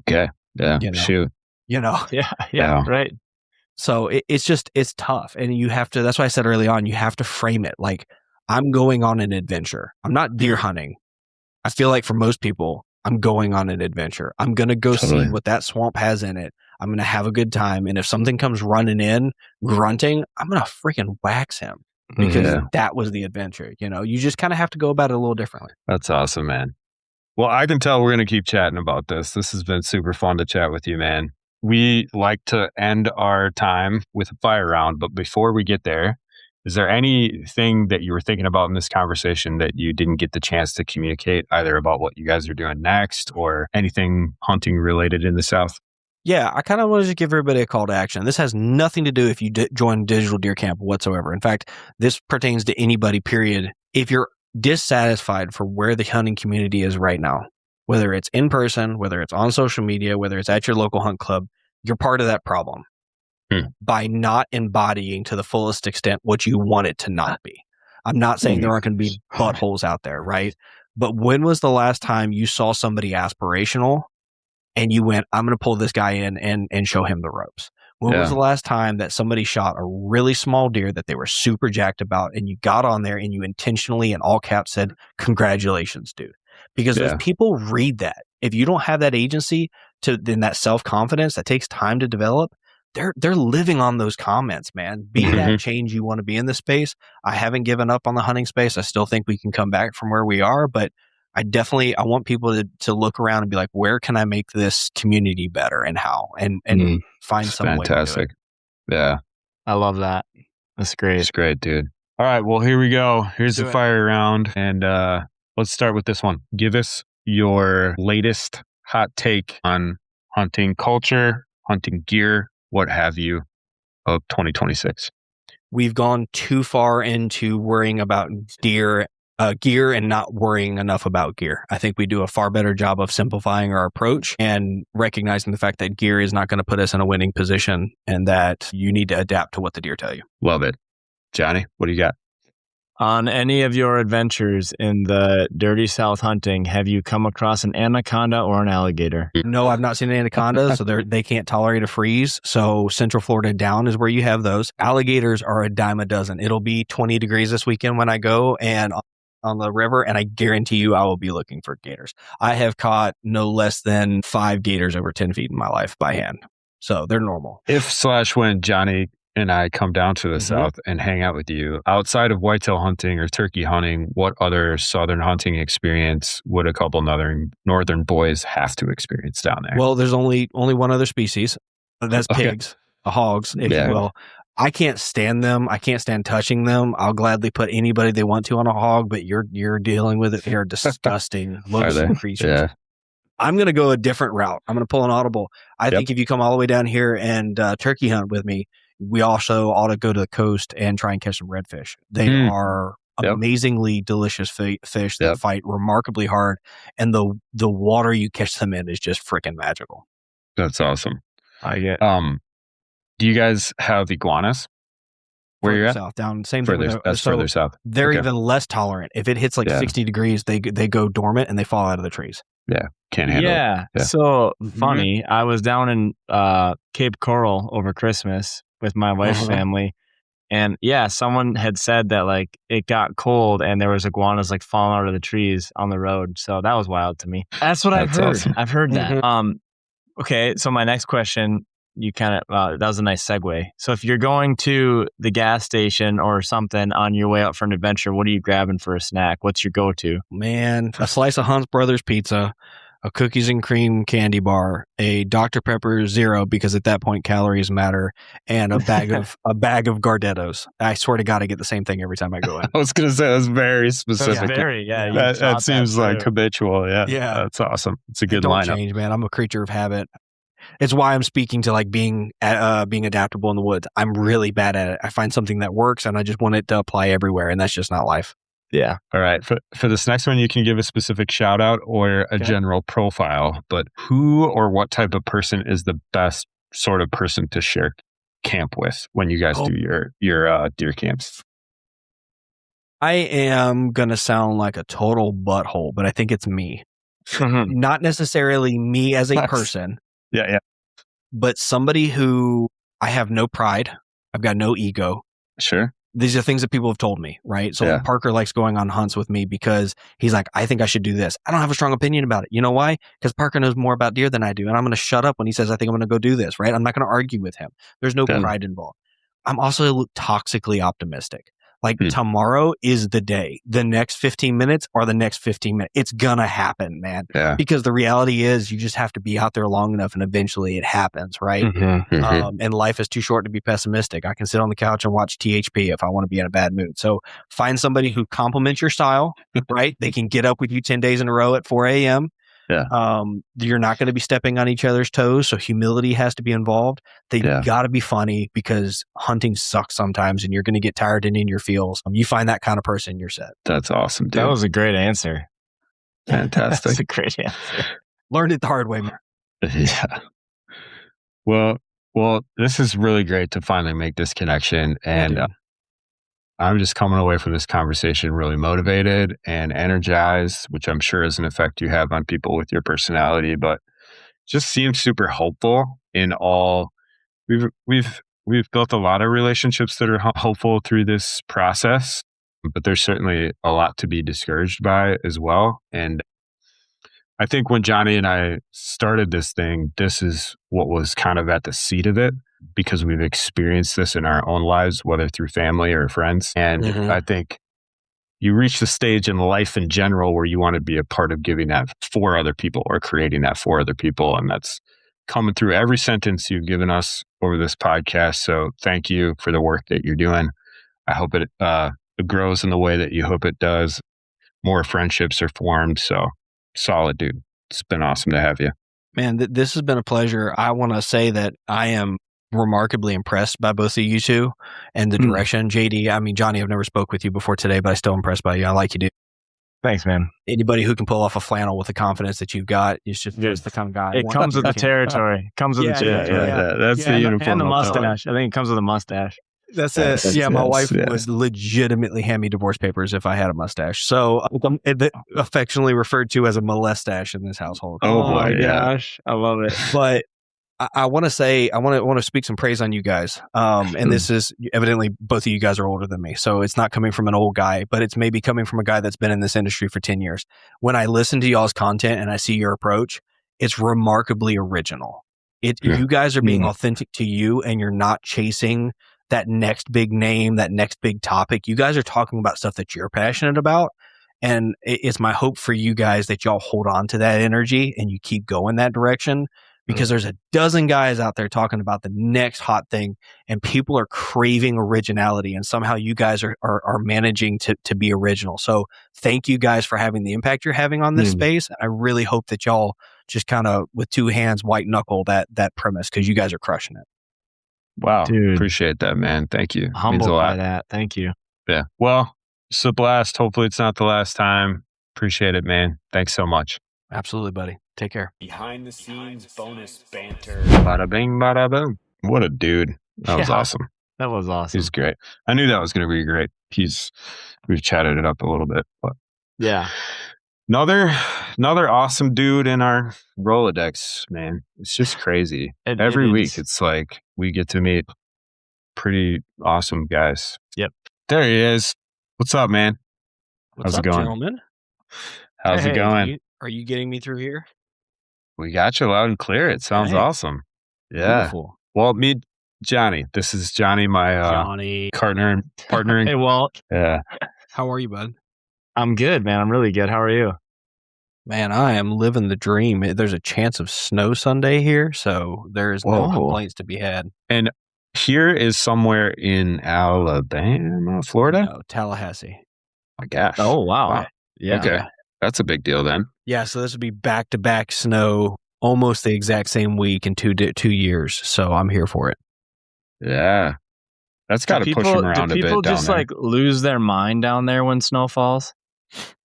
Okay. Yeah. Shoot. Yeah. Right. So it's tough. And you have to, that's why I said early on, you have to frame it like, I'm going on an adventure. I'm not deer hunting. I feel like for most people, I'm going on an adventure. I'm going to go see what that swamp has in it. I'm going to have a good time. And if something comes running in, grunting, I'm going to freaking wax him because that was the adventure. You just kind of have to go about it a little differently. That's awesome, man. Well, I can tell we're going to keep chatting about this. This has been super fun to chat with you, man. We like to end our time with a fire round, but before we get there, is there anything that you were thinking about in this conversation that you didn't get the chance to communicate, either about what you guys are doing next or anything hunting related in the South? Yeah, I kind of wanted to give everybody a call to action. This has nothing to do if you join Digital Deer Camp whatsoever. In fact, this pertains to anybody, period. If you're dissatisfied for where the hunting community is right now, whether it's in person, whether it's on social media, whether it's at your local hunt club, you're part of that problem. By not embodying to the fullest extent what you want it to not be. I'm not saying there aren't going to be buttholes out there, right? But when was the last time you saw somebody aspirational and you went, I'm going to pull this guy in and show him the ropes? When was the last time that somebody shot a really small deer that they were super jacked about and you got on there and you intentionally in all caps said, congratulations, dude? Because if people read that, if you don't have that agency then that self-confidence that takes time to develop, they're living on those comments, man. Be that change you want to be in this space. I haven't given up on the hunting space. I still think we can come back from where we are, but I want people to look around and be like, where can I make this community better and how? And find some way to do it. Yeah. I love that. That's great. It's great, dude. All right. Well, here we go. Here's the fire round. And let's start with this one. Give us your latest hot take on hunting culture, hunting gear, what have you, of 2026. We've gone too far into worrying about gear and not worrying enough about gear. I think we do a far better job of simplifying our approach and recognizing the fact that gear is not going to put us in a winning position and that you need to adapt to what the deer tell you. Love it. Johnny, what do you got? On any of your adventures in the dirty South hunting, have you come across an anaconda or an alligator? No, I've not seen an anaconda, so they can't tolerate a freeze. So Central Florida down is where you have those. Alligators are a dime a dozen. It'll be 20 degrees this weekend when I go and on the river, and I guarantee you I will be looking for gators. I have caught no less than 5 gators over 10 feet in my life by hand. So they're normal. When Johnny and I come down to the South and hang out with you, outside of whitetail hunting or turkey hunting, what other Southern hunting experience would a couple northern boys have to experience down there? Well, there's only one other species. That's pigs, hogs, if you will. I can't stand them. I can't stand touching them. I'll gladly put anybody they want to on a hog, but you're dealing with it. They're disgusting loathsome creatures. Yeah. I'm going to go a different route. I'm going to pull an audible. I think if you come all the way down here and turkey hunt with me, we also ought to go to the coast and try and catch some redfish. They are amazingly delicious fish that fight remarkably hard. And the water you catch them in is just freaking magical. That's awesome. I get. Do you guys have iguanas? Where you're at? South, down, same further, thing. That's further south. They're even less tolerant. If it hits 60 degrees, they go dormant and they fall out of the trees. Yeah. Can't handle it. Yeah. So funny. I was down in Cape Coral over Christmas with my wife's family. And someone had said that it got cold and there was iguanas falling out of the trees on the road. So that was wild to me. That's what I've heard. Awesome. I've heard that. Okay. So my next question, you kind of, that was a nice segue. So if you're going to the gas station or something on your way out for an adventure, what are you grabbing for a snack? What's your go-to? Man, a slice of Hunt's Brothers pizza, a cookies and cream candy bar, a Dr. Pepper Zero, because at that point calories matter, and a bag of Gardettos. I swear to God, I get the same thing every time I go in. I was going to say that's very specific. That's very, That seems like habitual. Yeah, that's awesome. It's a good lineup. Don't change, man. I'm a creature of habit. It's why I'm speaking to being adaptable in the woods. I'm really bad at it. I find something that works, and I just want it to apply everywhere, and that's just not life. Yeah. All right. For this next one, you can give a specific shout out or a general profile, but who or what type of person is the best sort of person to share camp with when you guys do your deer camps? I am going to sound like a total butthole, but I think it's me. Not necessarily me as a person. Yeah. But somebody who I have no pride. I've got no ego. Sure. These are things that people have told me, right? So Parker likes going on hunts with me because he's like, I think I should do this. I don't have a strong opinion about it. You know why? Because Parker knows more about deer than I do. And I'm going to shut up when he says, I think I'm going to go do this, right? I'm not going to argue with him. There's no pride involved. I'm also toxically optimistic. Like tomorrow is the day. The next 15 minutes are the next 15 minutes. It's going to happen, man. Yeah. Because the reality is you just have to be out there long enough and eventually it happens, right? And life is too short to be pessimistic. I can sit on the couch and watch THP if I want to be in a bad mood. So find somebody who complements your style, right? They can get up with you 10 days in a row at 4 a.m. Yeah. You're not going to be stepping on each other's toes. So humility has to be involved. They got to be funny because hunting sucks sometimes and you're going to get tired and in your feels. You find that kind of person, you're set. That's awesome, dude. That was a great answer. Fantastic. That's a great answer. Learned it the hard way, man. Yeah. Well, this is really great to finally make this connection. And I'm just coming away from this conversation really motivated and energized, which I'm sure is an effect you have on people with your personality, but just seems super hopeful in all. We've built a lot of relationships that are hopeful through this process, but there's certainly a lot to be discouraged by as well. And I think when Jonny and I started this thing, this is what was kind of at the seat of it, because we've experienced this in our own lives, whether through family or friends. And I think you reach the stage in life in general where you want to be a part of giving that for other people or creating that for other people. And that's coming through every sentence you've given us over this podcast. So thank you for the work that you're doing. I hope it grows in the way that you hope it does. More friendships are formed. So solid, dude. It's been awesome to have you. Man, this has been a pleasure. I want to say that I am remarkably impressed by both of you two and the direction. JD, I mean, Jonny, I've never spoke with you before today, but I'm still impressed by you. I like you, dude. Thanks, man. Anybody who can pull off a flannel with the confidence that you've got is just the kind of guy. It comes with the territory. Comes with the territory. That's the uniform. And the mustache. I think it comes with a mustache. That's it. My wife would legitimately hand me divorce papers if I had a mustache. So I'm affectionately referred to as a molestache in this household. Oh my gosh. I love it. But I want to say, I want to speak some praise on you guys. And this is evidently both of you guys are older than me. So it's not coming from an old guy, but it's maybe coming from a guy that's been in this industry for 10 years. When I listen to y'all's content and I see your approach, it's remarkably original. You guys are being authentic to you and you're not chasing that next big name, that next big topic. You guys are talking about stuff that you're passionate about. And it's my hope for you guys that y'all hold on to that energy and you keep going that direction, because there's a dozen guys out there talking about the next hot thing and people are craving originality, and somehow you guys are managing to be original. So thank you guys for having the impact you're having on this space. I really hope that y'all just kind of with two hands white knuckle that premise, because you guys are crushing it. Wow. Dude. Appreciate that, man. Thank you. Humbled by that. Thank you. Yeah. Well, it's a blast. Hopefully it's not the last time. Appreciate it, man. Thanks so much. Absolutely, buddy. Take care. Behind the scenes bonus banter. Bada bing, bada boom. What a dude. That was awesome. That was awesome. He's great. I knew that was going to be great. We've chatted it up a little bit, but yeah. Another awesome dude in our Rolodex, man. It's just crazy. Every week, it's like we get to meet pretty awesome guys. Yep. There he is. What's up, man? How's it going, gentlemen? How's it going? Are you getting me through here? We got you loud and clear. It sounds awesome. Yeah. Beautiful. Well, meet Jonny. This is Jonny, my partner. Hey, Walt. Yeah. How are you, bud? I'm good, man. I'm really good. How are you? Man, I am living the dream. There's a chance of snow Sunday here, so there's no complaints to be had. And here is somewhere in Alabama, Florida? No, Tallahassee. My gosh. Oh, wow. Yeah. Okay. That's a big deal then. Yeah, so this would be back-to-back snow almost the exact same week in 2 years, so I'm here for it. Yeah. That's got to push them around a bit down there. Do people just like lose their mind down there when snow falls?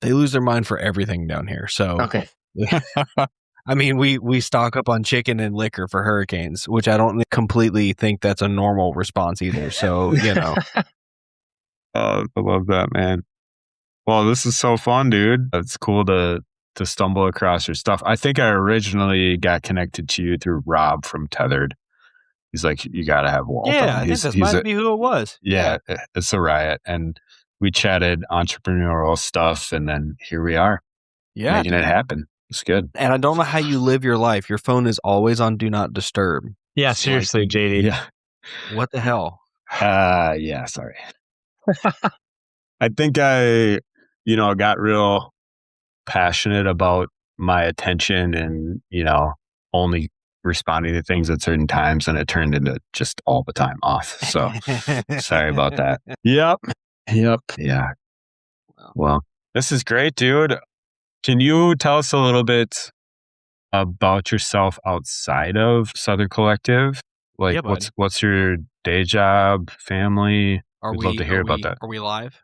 They lose their mind for everything down here. So, okay. I mean, we stock up on chicken and liquor for hurricanes, which I don't completely think that's a normal response either. So, you know. I love that, man. Well, this is so fun, dude. It's cool to stumble across your stuff. I think I originally got connected to you through Rob from Tethered. He's like, you got to have Walt. Yeah, I think that might be who it was. Yeah, it's a riot. And we chatted entrepreneurial stuff, and then here we are. Yeah. Making it happen. It's good. And I don't know how you live your life. Your phone is always on Do Not Disturb. Yeah, seriously, JD. Yeah. What the hell? Yeah, sorry. I think I got real passionate about my attention and, only responding to things at certain times, and it turned into just all the time off. So sorry about that. Yep. Yeah. Well, this is great, dude. Can you tell us a little bit about yourself outside of Southern Collective? Like, Yeah, what's your day job, family? We'd love to hear about that. Are we live?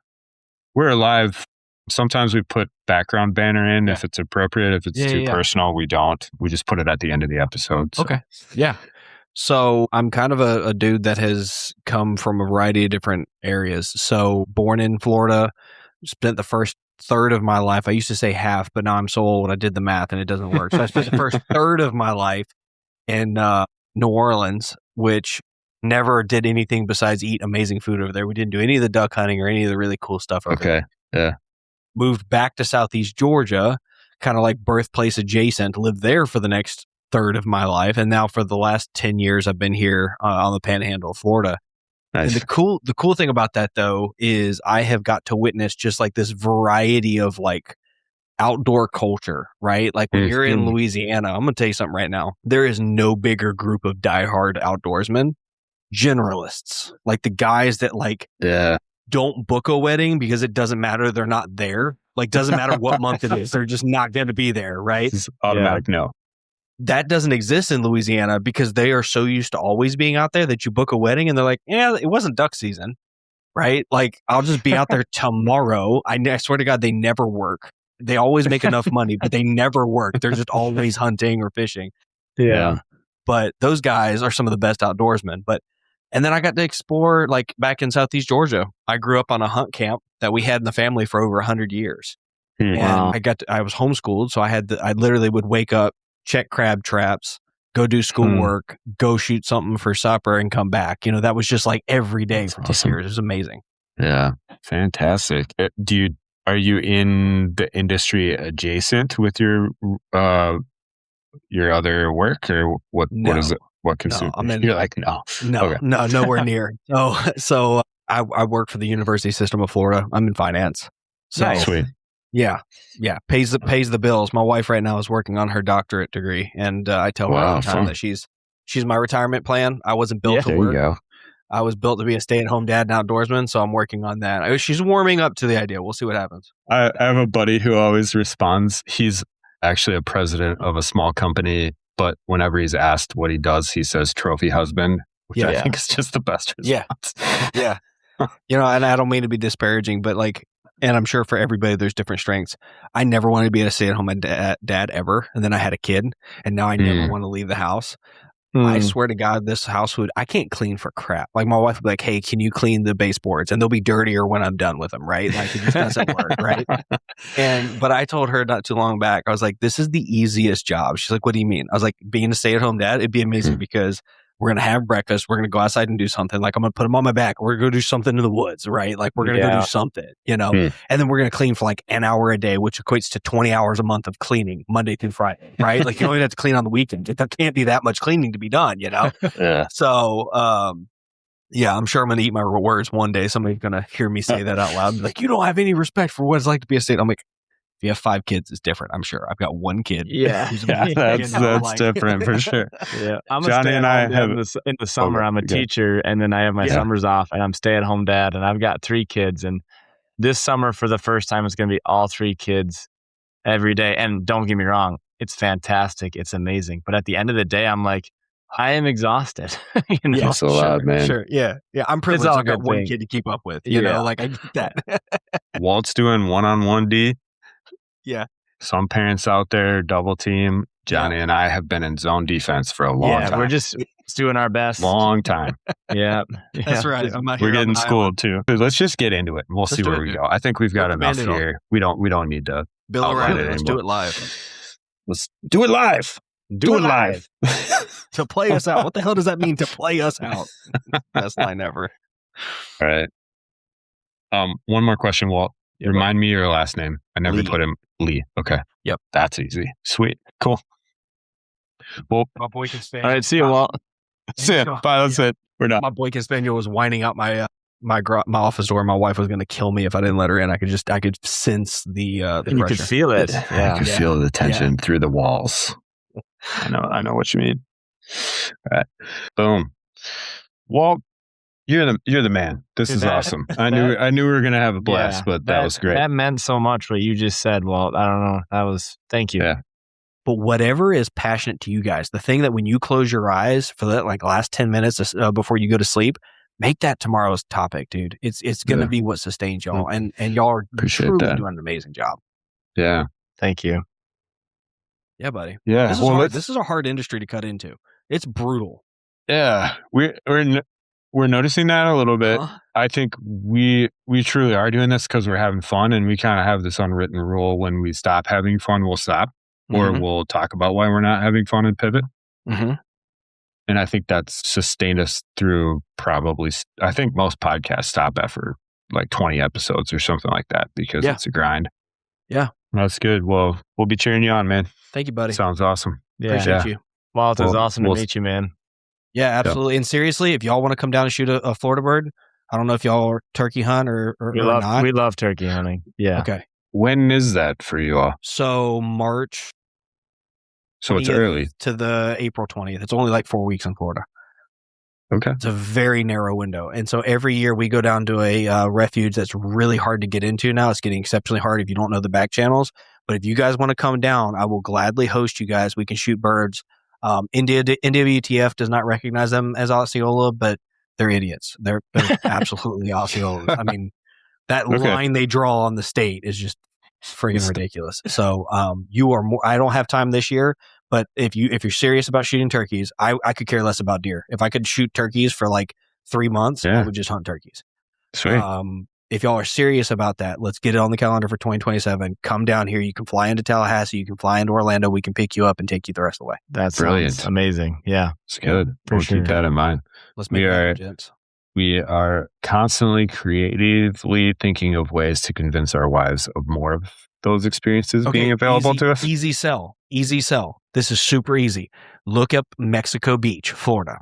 We're live. Sometimes we put background banner in if it's appropriate. If it's too personal, we don't. We just put it at the end of the episode. So. Okay. Yeah. So I'm kind of a dude that has come from a variety of different areas. So born in Florida, spent the first third of my life. I used to say half, but now I'm so old I did the math and it doesn't work. So I spent the first third of my life in New Orleans, which never did anything besides eat amazing food over there. We didn't do any of the duck hunting or any of the really cool stuff over there. Yeah. Moved back to Southeast Georgia, kind of like birthplace adjacent, lived there for the next third of my life. And now for the last 10 years, I've been here on the Panhandle of Florida. Nice. And the cool thing about that, though, is I have got to witness just like this variety of like outdoor culture, right? Like when you're in Louisiana, I'm going to tell you something right now. There is no bigger group of diehard outdoorsmen, generalists, like the guys that like don't book a wedding because it doesn't matter. They're not there. Like, doesn't matter what month it is. They're just not going to be there, right? It's automatic no. That doesn't exist in Louisiana because they are so used to always being out there that you book a wedding and they're like, yeah, it wasn't duck season, right? Like, I'll just be out there tomorrow. I swear to God, they never work. They always make enough money, but they never work. They're just always hunting or fishing. Yeah. But those guys are some of the best outdoorsmen. And then I got to explore, like, back in Southeast Georgia. I grew up on a hunt camp that we had in the family for over 100 years. And I was homeschooled, so I literally would wake up, check crab traps, go do schoolwork, go shoot something for supper, and come back. You know, that was just like every day for 10 years. It was amazing. Yeah, fantastic. Are you in the industry adjacent with your other work, or what? No. What is it? What consumes? No, You're like, no, nowhere near. So I work for the University System of Florida. I'm in finance. So nice. Sweet. Yeah. Pays the bills. My wife right now is working on her doctorate degree, and I tell her all the time that she's my retirement plan. I wasn't built to work. There you go. I was built to be a stay-at-home dad and outdoorsman, so I'm working on that. She's warming up to the idea. We'll see what happens. I have a buddy who always responds. He's actually a president of a small company, but whenever he's asked what he does, he says trophy husband, which I think is just the best response. Yeah. And I don't mean to be disparaging, but like, and I'm sure for everybody, there's different strengths. I never wanted to be a stay-at-home dad ever. And then I had a kid, and now I never want to leave the house. I swear to God, this house I can't clean for crap. Like my wife would be like, hey, can you clean the baseboards? And they'll be dirtier when I'm done with them, right? Like it just doesn't work, right? But I told her not too long back, I was like, this is the easiest job. She's like, what do you mean? I was like, being a stay-at-home dad, it'd be amazing because we're going to have breakfast. We're going to go outside and do something. Like I'm going to put him on my back. We're going to do something in the woods, right? Like we're going to go do something, And then we're going to clean for like an hour a day, which equates to 20 hours a month of cleaning Monday through Friday, right? Like you don't even have to clean on the weekend. There can't be that much cleaning to be done, Yeah. So, I'm sure I'm going to eat my words one day. Somebody's going to hear me say that out loud. Like, you don't have any respect for what it's like to be a state. I'm like, if you have 5 kids, it's different. I'm sure. I've got 1 kid. That's different for sure. Yeah, I'm Johnny and I have in the summer. I'm a teacher, and then I have my summers off, and I'm stay-at-home dad, and I've got 3 kids. And this summer, for the first time, it's going to be all 3 kids every day. And don't get me wrong, it's fantastic, it's amazing. But at the end of the day, I'm like, I am exhausted. You know? Yeah, so loud, man. Sure. Yeah. I'm privileged. all a I've got good one thing. kid to keep up with. You Yeah. know, like I get that. Walt's doing one-on-one D. Yeah. Some parents out there double team. Johnny and I have been in zone defense for a long time. We're just doing our best. Long time. Yeah. That's right. Just- I'm out here We're on getting the schooled too. Let's just get into it. We'll see do where it, we dude. go. I think we've got Put the enough Band-Aid on. here. We don't need to. Bill outline O'Reilly. it Let's do anymore. it live. Let's do it live. Do it live. To play us out. What the hell does that mean, to play us out? Best line ever. All right. One more question, Walt. Remind me your last name. I never Lee. put him. Lee. Okay. Yep. That's easy. Sweet. Cool. Well, My boy can stand. All right. See you, Walt. that's it. Bye. That's it. We're done. My boy Spaniel was winding out my office door. My wife was going to kill me if I didn't let her in. I could sense the You pressure. could feel it. I Yeah. can feel the tension through the walls. I know what you mean. All right. Boom. Walt, you're the man. This Dude, is that- awesome. I knew we were gonna have a blast, Yeah, but that was great. That meant so much what you just said, Walt. I don't know. Thank you. Yeah. But whatever is passionate to you guys, the thing that when you close your eyes for that like last 10 minutes before you go to sleep, make that tomorrow's topic, dude. It's going to be what sustains y'all, and y'all are Appreciate truly that. doing an amazing job. Yeah. Thank you. Yeah, buddy. Yeah. This is hard. This is a hard industry to cut into. It's brutal. Yeah. We're noticing that a little bit. Huh? I think we truly are doing this because we're having fun, and we kind of have this unwritten rule: when we stop having fun, we'll stop, or Mhm. we'll talk about why we're not having fun and pivot. Mhm. And I think that's sustained us through probably, I think most podcasts stop after like 20 episodes or something like that because Yeah. it's a grind. Yeah. That's good. Well, we'll be cheering you on, man. Thank you, buddy. Sounds awesome. Yeah. Appreciate you. Walt, it was Well, awesome to we'll- meet you, man. Yeah, absolutely. And seriously, if y'all want to come down and shoot a Florida bird, I don't know if y'all are turkey hunt or We not. love turkey hunting. Yeah. Okay. When is that for you all? So March So it's 20th early. to the April 20th. It's only like 4 weeks in Florida. Okay. It's a very narrow window. And so every year we go down to a refuge that's really hard to get into now. It's getting exceptionally hard if you don't know the back channels. But if you guys want to come down, I will gladly host you guys. We can shoot birds. NWTF does not recognize them as Osceola, but they're idiots. They're absolutely Osceolas. I mean, that line they draw on the state is just friggin' ridiculous. So you are more. I don't have time this year, but if you're serious about shooting turkeys, I could care less about deer. If I could shoot turkeys for like 3 months, I would just hunt turkeys. Sweet. If y'all are serious about that, let's get it on the calendar for 2027. Come down here. You can fly into Tallahassee. You can fly into Orlando. We can pick you up and take you the rest of the way. That's Brilliant. Amazing. Yeah. It's good. for We'll sure. keep that in mind. Let's make We it are- happen, gents. We are constantly creatively thinking of ways to convince our wives of more of those experiences being available to us. Easy sell. Easy sell. This is super easy. Look up Mexico Beach, Florida.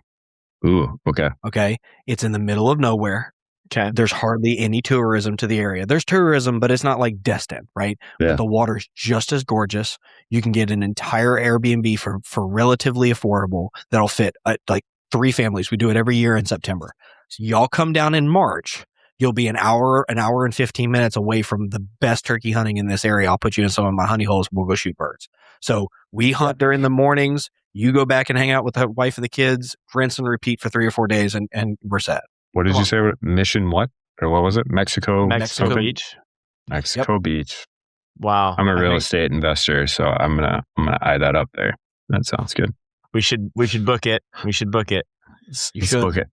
Ooh, okay. Okay. It's in the middle of nowhere. Okay. There's hardly any tourism to the area. There's tourism, but it's not like Destin, right? Yeah. But the water's just as gorgeous. You can get an entire Airbnb for relatively affordable that'll fit like 3 families. We do it every year in September. So y'all come down in March. You'll be an hour and 15 minutes away from the best turkey hunting in this area. I'll put you in some of my honey holes. We'll go shoot birds. So we hunt during the mornings. You go back and hang out with the wife and the kids, rinse and repeat for 3 or 4 days, and we're set. What did you say? Mission what? Or what was it? Mexico Mexico something? Beach. Mexico Beach. Wow. I'm a I real think estate investor, so I'm gonna eye that up there. That sounds good. We should book it. We should book it. You Let's should. book it.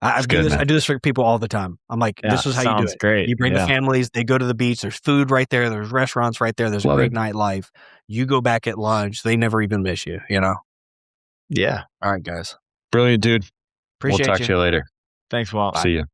I do good, this. man. I do this for people all the time. I'm like, Yeah, this is how you do sounds it. great. You bring the Yeah. families. They go to the beach. There's food right there. There's restaurants right there. There's Love a great it. nightlife. You go back at lunch. They never even miss you. You know. Yeah. All right, guys. Brilliant, dude. Appreciate we'll talk you. to you later. Thanks, Walt. See you.